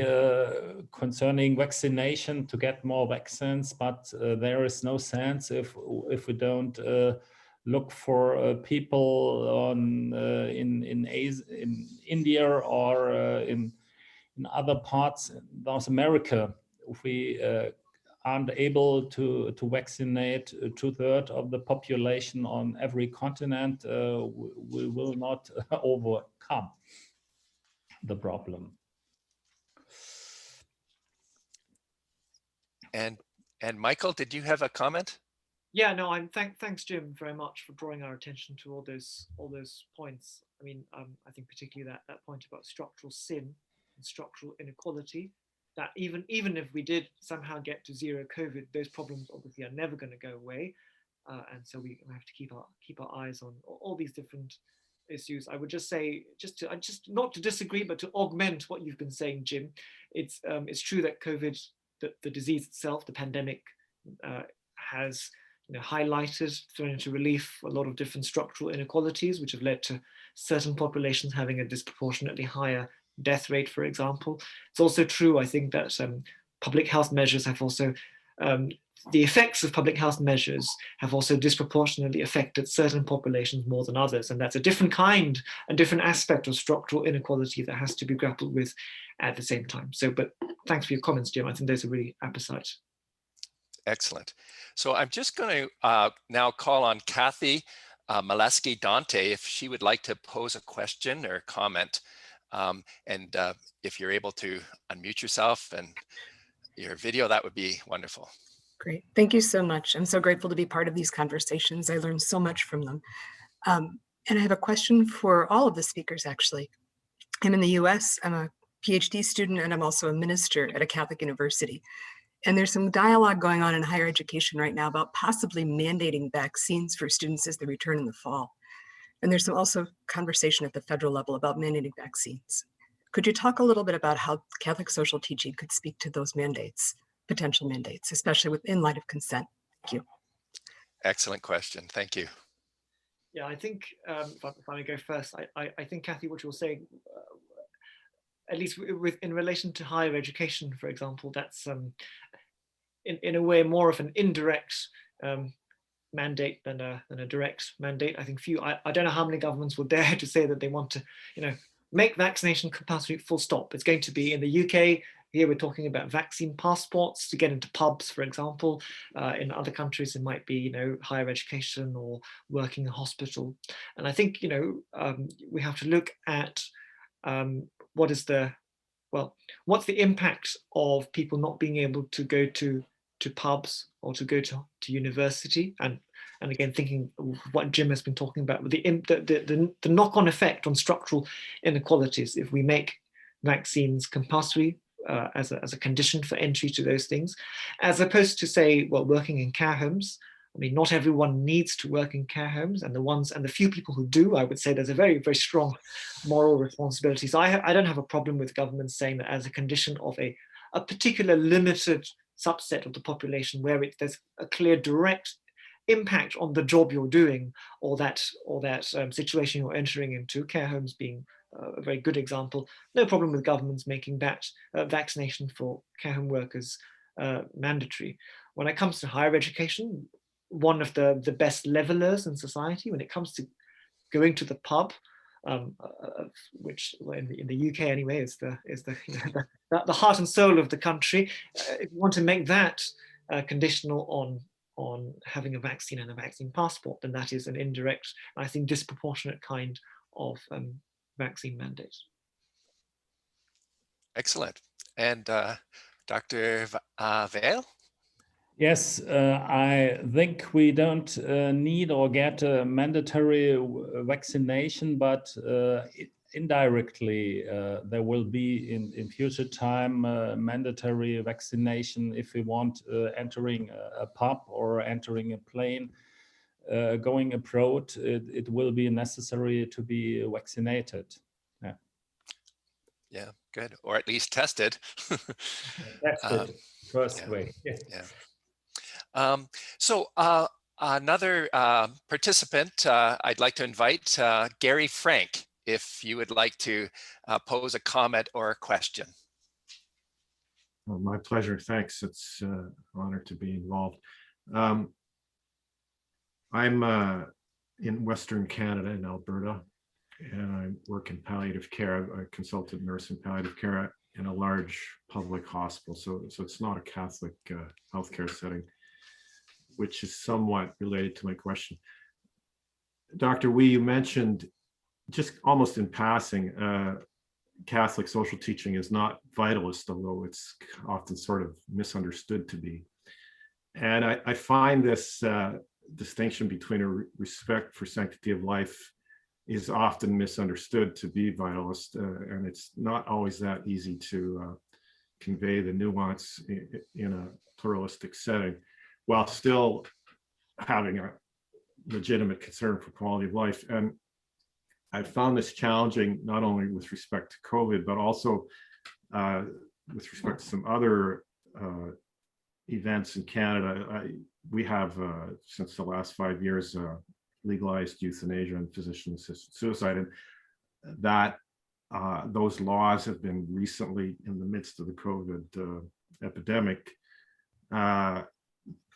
concerning vaccination to get more vaccines, but there is no sense if we don't look for people on in India or in other parts in North America. If we aren't able to vaccinate 2/3 of the population on every continent, we will not overcome the problem. And Michael, did you have a comment? Yeah, no, thanks, Jim, very much for drawing our attention to all those points. I mean, I think particularly that point about structural sin and structural inequality, that even if we did somehow get to zero COVID, those problems obviously are never going to go away, and so we have to keep our eyes on all these different issues. I would just say, just not to disagree, but to augment what you've been saying, Jim. It's true that COVID, the disease itself, the pandemic, has highlighted, thrown into relief a lot of different structural inequalities, which have led to certain populations having a disproportionately higher death rate, for example. It's also true, I think, that public health measures have also, the effects of public health measures have also disproportionately affected certain populations more than others. And that's a different aspect of structural inequality that has to be grappled with at the same time. So, but thanks for your comments, Jim. I think those are really apposite. Excellent. So I'm just going to now call on Kathy Maleski Dante if she would like to pose a question or comment. And if you're able to unmute yourself and your video, that would be wonderful. Great. Thank you so much. I'm so grateful to be part of these conversations. I learned so much from them. And I have a question for all of the speakers, actually. I'm in the US, I'm a PhD student, and I'm also a minister at a Catholic university. And there's some dialogue going on in higher education right now about possibly mandating vaccines for students as they return in the fall. And there's also conversation at the federal level about mandating vaccines. Could you talk a little bit about how Catholic social teaching could speak to those mandates, potential mandates, especially in light of consent? Thank you. Excellent question. Thank you. Yeah, I think if I may go first, I think, Kathy, what you're saying, at least in relation to higher education, for example, that's in a way more of an indirect mandate than a direct mandate. I think I don't know how many governments will dare to say that they want to, make vaccination compulsory, full stop. It's going to be in the UK. Here we're talking about vaccine passports to get into pubs, for example. In other countries, it might be, higher education or working in a hospital. And I think, we have to look at what's the impact of people not being able to go to pubs or to go to university, and again thinking of what Jim has been talking about, the knock-on effect on structural inequalities if we make vaccines compulsory as a condition for entry to those things, as opposed to, say, working in care homes. I mean, not everyone needs to work in care homes, and the few people who do, I would say there's a very, very strong moral responsibility. So I don't have a problem with governments saying that as a condition of a particular limited subset of the population where there's a clear direct impact on the job you're doing, or that situation you're entering into, care homes being a very good example. No problem with governments making that vaccination for care home workers mandatory. When it comes to higher education, one of the best levelers in society when it comes to going to the pub, which in the UK anyway is the heart and soul of the country. If you want to make that conditional on having a vaccine and a vaccine passport, then that is an indirect, I think, disproportionate kind of vaccine mandate. Excellent. And Dr. Vale? Yes, I think we don't need or get a mandatory vaccination, but indirectly there will be in future time mandatory vaccination if we want entering a pub or entering a plane. Going abroad, it will be necessary to be vaccinated. Yeah. Yeah, good. Or at least tested. That's it. First yeah, way. Yeah. yeah. So another participant, I'd like to invite Gary Frank, if you would like to pose a comment or a question. Well, my pleasure. Thanks. It's an honor to be involved. I'm in Western Canada in Alberta, and I work in palliative care. I'm a consultant nurse in palliative care in a large public hospital. So it's not a Catholic healthcare setting, which is somewhat related to my question. Dr. Wee, you mentioned just almost in passing, Catholic social teaching is not vitalist, although it's often sort of misunderstood to be. And I find this distinction between a respect for sanctity of life is often misunderstood to be vitalist, and it's not always that easy to convey the nuance in a pluralistic setting, while still having a legitimate concern for quality of life. And I found this challenging, not only with respect to COVID, but also with respect to some other events in Canada. We have, since the last 5 years, legalized euthanasia and physician-assisted suicide, and that those laws have been recently, in the midst of the COVID epidemic, the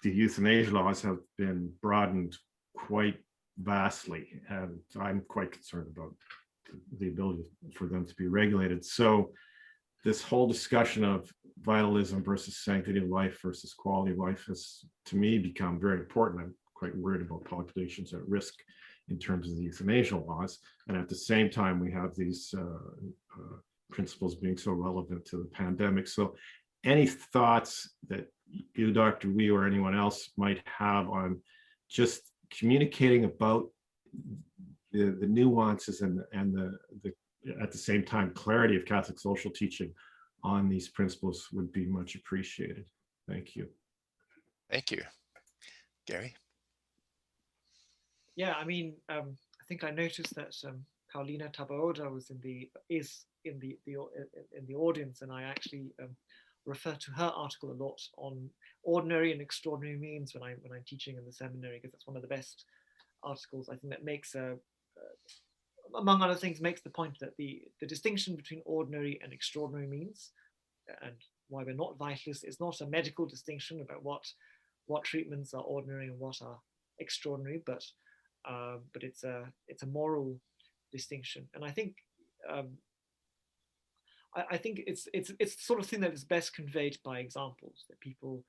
euthanasia laws have been broadened quite vastly, and I'm quite concerned about the ability for them to be regulated. So this whole discussion of vitalism versus sanctity of life versus quality of life has, to me, become very important. I'm quite worried about populations at risk in terms of the euthanasia laws. And at the same time, we have these principles being so relevant to the pandemic. So any thoughts that you, Dr. Wee, or anyone else might have on just communicating about the nuances and the at the same time clarity of Catholic social teaching on these principles would be much appreciated. Thank you. Thank you. Gary? Yeah, I mean, I think I noticed that Paulina Tabaoda is in the audience, and I actually refer to her article a lot on ordinary and extraordinary means when I'm teaching in the seminary, because that's one of the best articles. I think that makes among other things, makes the point that the distinction between ordinary and extraordinary means, and why we're not vitalists, is not a medical distinction about what treatments are ordinary and what are extraordinary, but it's a moral distinction. And I think I think it's the sort of thing that is best conveyed by examples, that people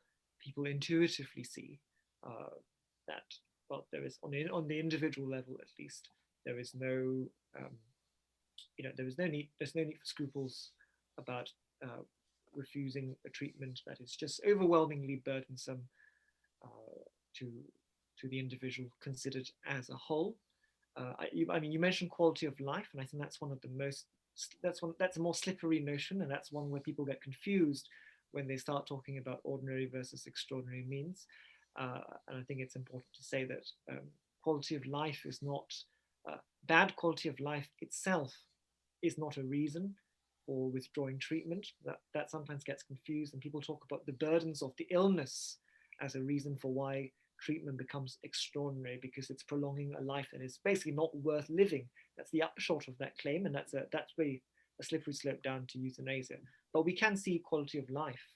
intuitively see that, well, there is on the individual level at least, there is no there's no need for scruples about refusing a treatment that is just overwhelmingly burdensome to the individual considered as a whole. I mean, you mentioned quality of life, and I think that's one of the most, that's a more slippery notion, and that's one where people get confused when they start talking about ordinary versus extraordinary means. And I think it's important to say that quality of life is not, bad quality of life itself is not a reason for withdrawing treatment. That sometimes gets confused, and people talk about the burdens of the illness as a reason for why treatment becomes extraordinary, because it's prolonging a life that is basically not worth living. That's the upshot of that claim, and that's really a slippery slope down to euthanasia. But we can see quality of life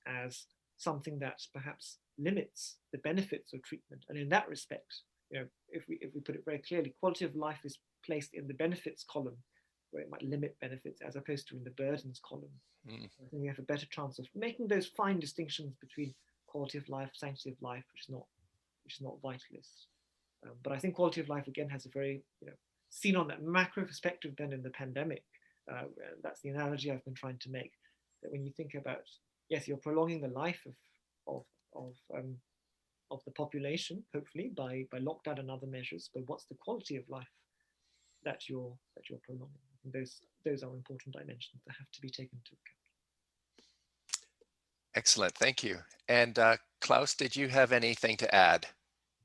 as something that perhaps limits the benefits of treatment, and in that respect, if we put it very clearly, quality of life is placed in the benefits column, where it might limit benefits, as opposed to in the burdens column. I think we have a better chance of making those fine distinctions between quality of life, sanctity of life, which is not vitalist. But I think quality of life again has a very, seen on that macro perspective then in the pandemic, That's the analogy I've been trying to make. That when you think about, yes, you're prolonging the life of the population, hopefully by lockdown and other measures. But what's the quality of life that you're prolonging? And those are important dimensions that have to be taken into account. Excellent, thank you. And Klaus, did you have anything to add?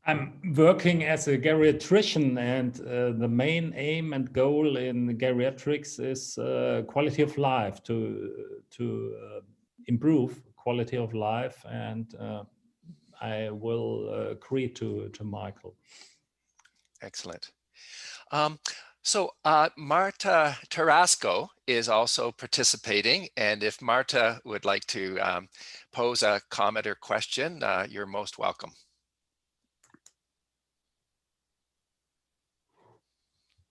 I'm working as a geriatrician, and the main aim and goal in geriatrics is quality of life, to improve quality of life, and I will agree to Michael. Excellent. So Marta Tarasco is also participating, and if Marta would like to pose a comment or question, you're most welcome.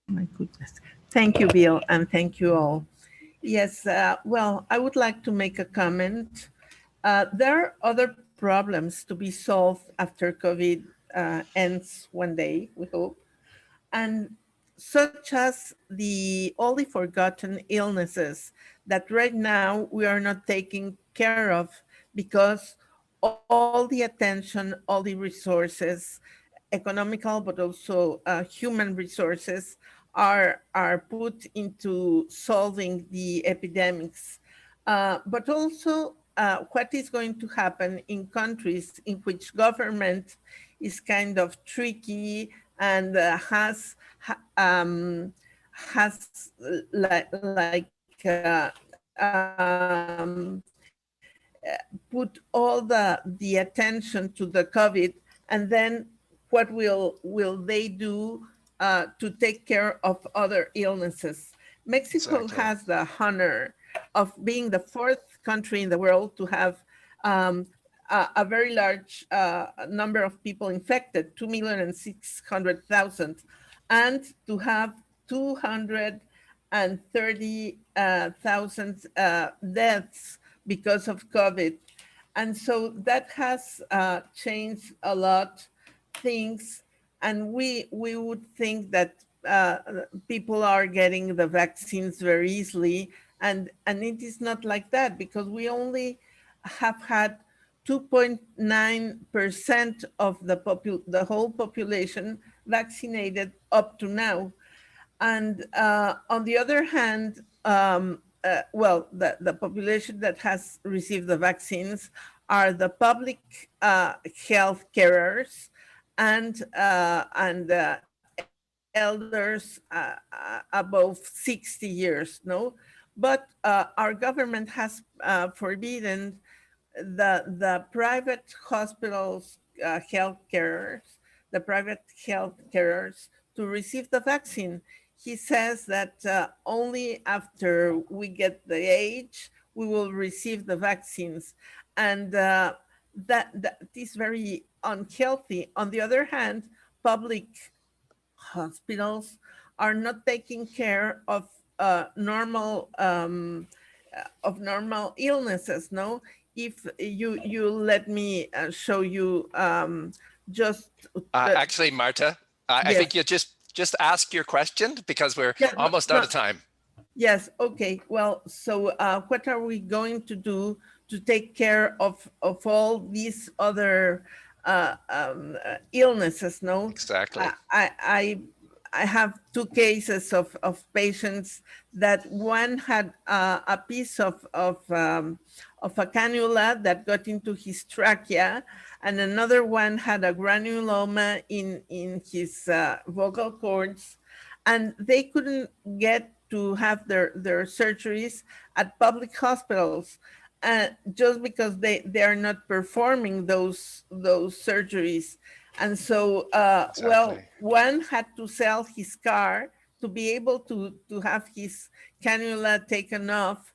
My goodness. Thank you, Bill, and thank you all. Yes, well, I would like to make a comment. There are other problems to be solved after COVID ends one day, we hope, and such as all the forgotten illnesses that right now we are not taking care of because all the attention, all the resources, economical, but also human resources are put into solving the epidemics. But also what is going to happen in countries in which government is kind of tricky and has put all the attention to the COVID, and then what will they do to take care of other illnesses? Mexico Exactly. has the honor of being the fourth country in the world to have a very large number of people infected, 2,600,000, and to have 230,000 deaths because of COVID. And so that has changed a lot things. And we would think that people are getting the vaccines very easily. And it is not like that, because we only have had 2.9% of the whole population vaccinated up to now. And on the other hand, well, the population that has received the vaccines are the public health carers and elders above 60 years, no? But our government has forbidden the private hospitals, health carers, the private health carers to receive the vaccine. He says that only after we get the age, we will receive the vaccines. And that is very unhealthy. On the other hand, public hospitals are not taking care of normal illnesses, no? If you let me show you just actually, Marta, I yes. think you just ask your question, because we're almost out of time. Yes, okay. Well, so what are we going to do to take care of all these other illnesses, no? Exactly. I have two cases of patients that one had a piece of a cannula that got into his trachea, and another one had a granuloma in his vocal cords, and they couldn't get to have their surgeries at public hospitals just because they are not performing those surgeries. And so, Exactly. well, one had to sell his car to be able to have his cannula taken off,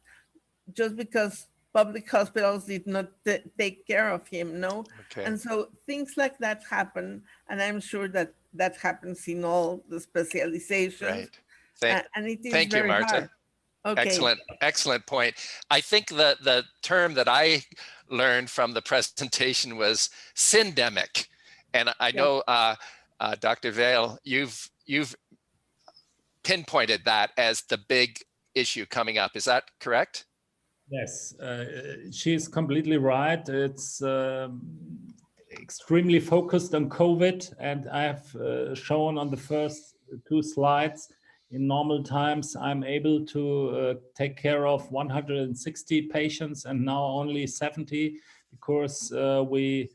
just because public hospitals did not take care of him, no? Okay. And so things like that happen, and I'm sure that that happens in all the specializations. Right. And it is thank very you, Marta. hard. Okay. Excellent point. I think the term that I learned from the presentation was syndemic. And I know, Dr. Vale, you've pinpointed that as the big issue coming up. Is that correct? Yes, she's completely right. It's extremely focused on COVID, and I have shown on the first 2 slides, in normal times, I'm able to take care of 160 patients and now only 70 because we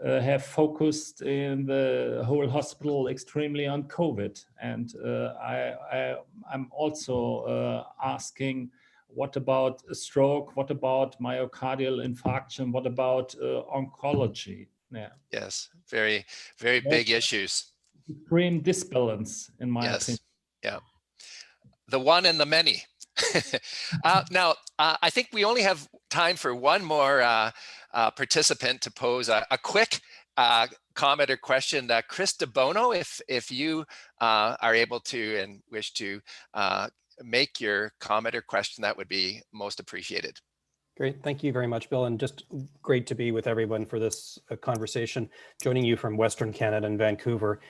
have focused in the whole hospital extremely on COVID. And I'm also asking, what about a stroke? What about myocardial infarction? What about oncology? Yeah. Yes, very, very big issues. Extreme disbalance, in my opinion. Yes, yeah. The one and the many. Now, I think we only have time for one more participant to pose a quick comment or question. Chris De Bono, if you are able to and wish to make your comment or question, that would be most appreciated. Great, thank you very much, Bill, and just great to be with everyone for this conversation, joining you from Western Canada and Vancouver.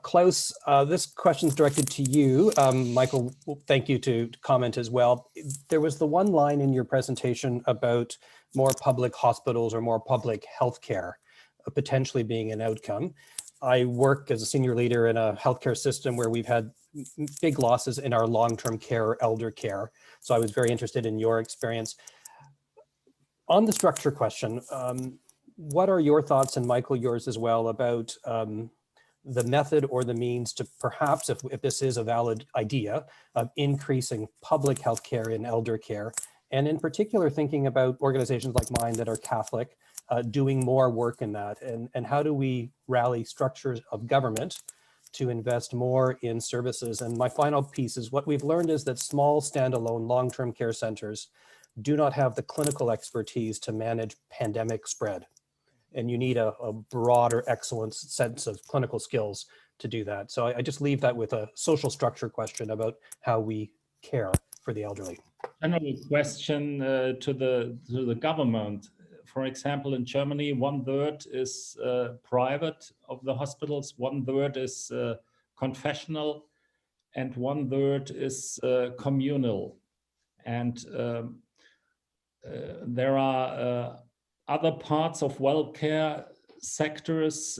Klaus, this question is directed to you. Michael, thank you to comment as well. There was the one line in your presentation about more public hospitals or more public healthcare potentially being an outcome. I work as a senior leader in a healthcare system where we've had big losses in our long-term care or elder care. So I was very interested in your experience. On the structure question, what are your thoughts, and Michael, yours as well, about the method or the means to perhaps, if this is a valid idea, of increasing public health care in elder care, and in particular thinking about organizations like mine that are Catholic, doing more work in that, and how do we rally structures of government to invest more in services? And my final piece is, what we've learned is that small standalone long-term care centers do not have the clinical expertise to manage pandemic spread. And you need a broader excellence sense of clinical skills to do that. So I just leave that with a social structure question about how we care for the elderly. General question to the government. For example, in Germany, 1/3 is private of the hospitals, 1/3 is confessional, and 1/3 is communal. And there are other parts of welfare sectors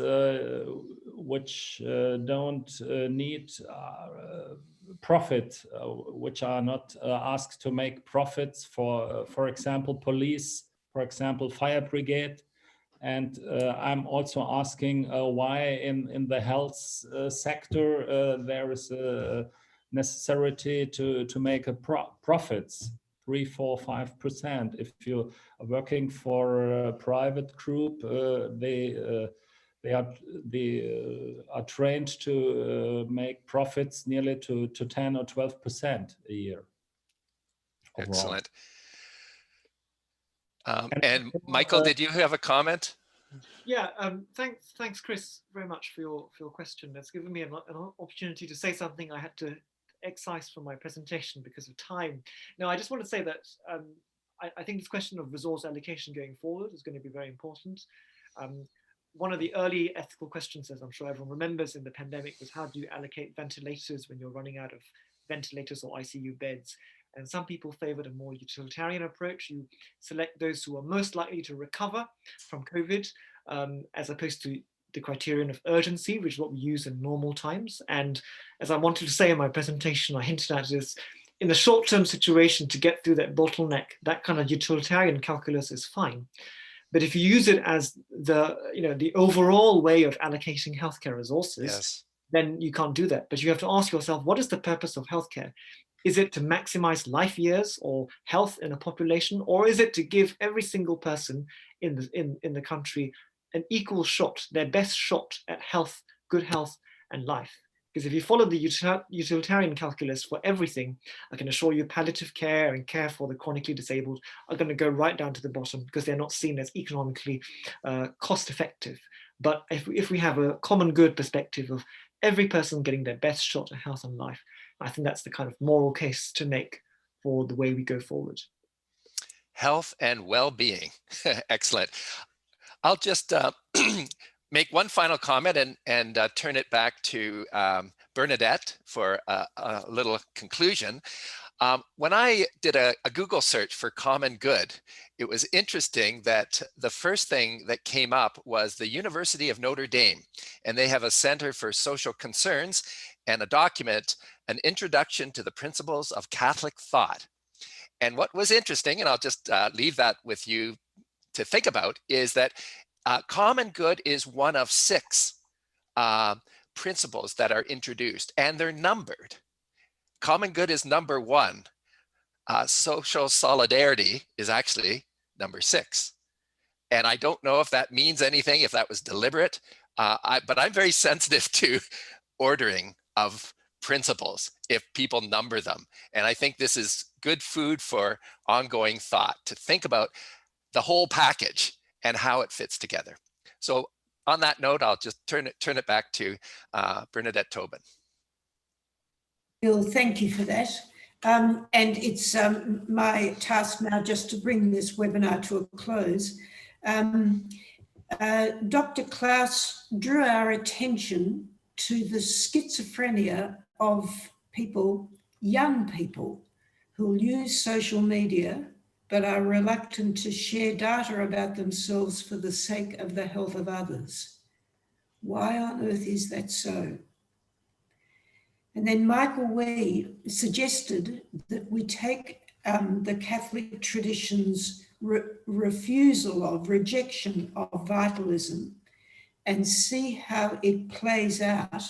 which don't need profit, which are not asked to make profits, for example, police, for example, fire brigade. And I'm also asking why in the health sector there is a necessity to make a profits. 3, 4, 5%. If you are working for a private group, they are trained to make profits nearly to 10 or 12% a year. Overall. Excellent. And Michael, did you have a comment? Yeah, thanks, Chris, very much for your question. That's given me an opportunity to say something I had to excise from my presentation because of time. Now, I just want to say that I think this question of resource allocation going forward is going to be very important. One of the early ethical questions, as I'm sure everyone remembers in the pandemic, was how do you allocate ventilators when you're running out of ventilators or ICU beds? And some people favored a more utilitarian approach. You select those who are most likely to recover from COVID, as opposed to the criterion of urgency, which is what we use in normal times. And as I wanted to say in my presentation, I hinted at is, in the short-term situation, to get through that bottleneck, that kind of utilitarian calculus is fine. But if you use it as the overall way of allocating healthcare resources, yes, then you can't do that. But you have to ask yourself, what is the purpose of healthcare? Is it to maximize life years or health in a population, or is it to give every single person in the country an equal shot, their best shot at health, good health and life? Because if you follow the utilitarian calculus for everything, I can assure you palliative care and care for the chronically disabled are going to go right down to the bottom because they're not seen as economically cost effective. But if we have a common good perspective of every person getting their best shot at health and life, I think that's the kind of moral case to make for the way we go forward. Health and well-being. Excellent. I'll just make one final comment and turn it back to Bernadette for a little conclusion. When I did a Google search for common good, it was interesting that the first thing that came up was the University of Notre Dame, and they have a Center for Social Concerns and a document, An Introduction to the Principles of Catholic Thought. And what was interesting, and I'll just leave that with you to think about, is that common good is one of 6 principles that are introduced, and they're numbered. Common good is number 1. Social solidarity is actually number 6. And I don't know if that means anything, if that was deliberate, but I'm very sensitive to ordering of principles if people number them. And I think this is good food for ongoing thought, to think about the whole package and how it fits together. So on that note, I'll just turn it back to Bernadette Tobin. Bill, thank you for that. And it's my task now just to bring this webinar to a close. Dr. Klaus drew our attention to the schizophrenia of people, young people, who use social media but are reluctant to share data about themselves for the sake of the health of others. Why on earth is that so? And then Michael Wee suggested that we take the Catholic tradition's rejection of vitalism and see how it plays out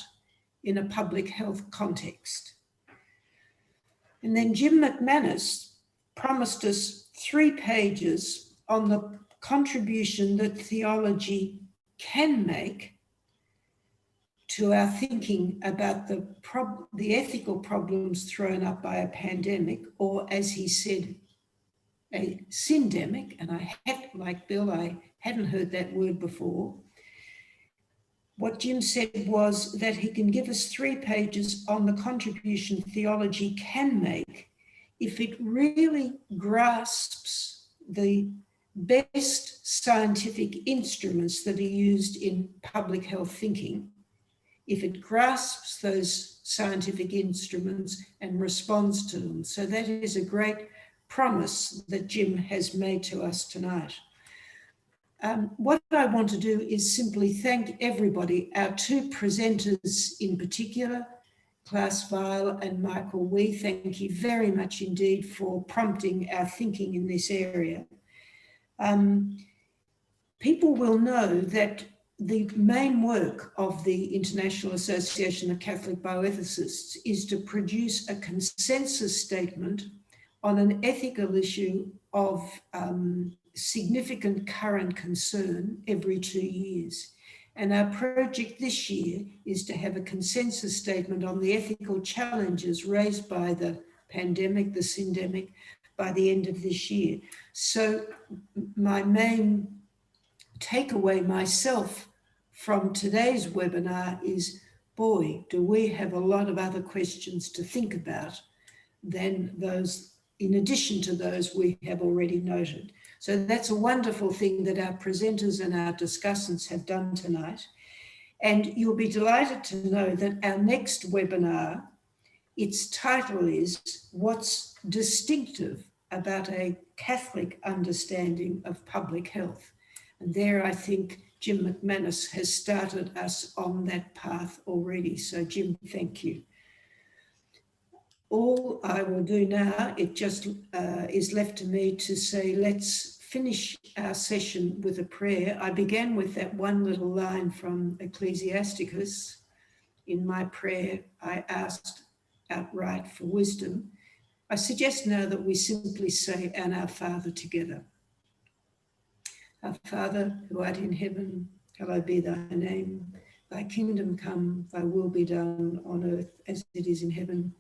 in a public health context. And then Jim McManus promised us 3 pages on the contribution that theology can make to our thinking about the ethical problems thrown up by a pandemic, or as he said, a syndemic. And like Bill, I hadn't heard that word before. What Jim said was that he can give us 3 pages on the contribution theology can make if it really grasps the best scientific instruments that are used in public health thinking, if it grasps those scientific instruments and responds to them. So that is a great promise that Jim has made to us tonight. What I want to do is simply thank everybody, our 2 presenters in particular, Klaus Weil and Michael Wee. Thank you very much indeed for prompting our thinking in this area. People will know that the main work of the International Association of Catholic Bioethicists is to produce a consensus statement on an ethical issue of significant current concern every 2 years. And our project this year is to have a consensus statement on the ethical challenges raised by the pandemic, the syndemic, by the end of this year. So my main takeaway myself from today's webinar is, boy, do we have a lot of other questions to think about than those, in addition to those we have already noted. So that's a wonderful thing that our presenters and our discussants have done tonight. And you'll be delighted to know that our next webinar, its title is What's Distinctive About a Catholic Understanding of Public Health? And there I think Jim McManus has started us on that path already. So Jim, thank you. All I will do now, it just is left to me to say, let's finish our session with a prayer. I began with that one little line from Ecclesiasticus. In my prayer, I asked outright for wisdom. I suggest now that we simply say, and our Father together. Our Father, who art in heaven, hallowed be thy name. Thy kingdom come, thy will be done on earth as it is in heaven.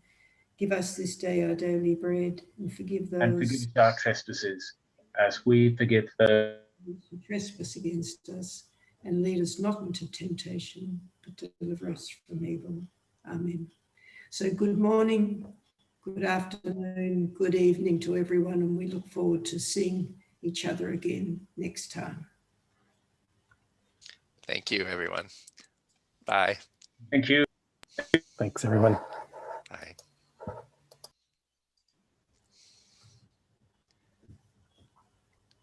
Give us this day our daily bread, and forgive those and forgive our trespasses, as we forgive those who trespass against us. And lead us not into temptation, but deliver us from evil. Amen. So good morning, good afternoon, good evening to everyone, and we look forward to seeing each other again next time. Thank you, everyone. Bye. Thank you. Thanks, everyone.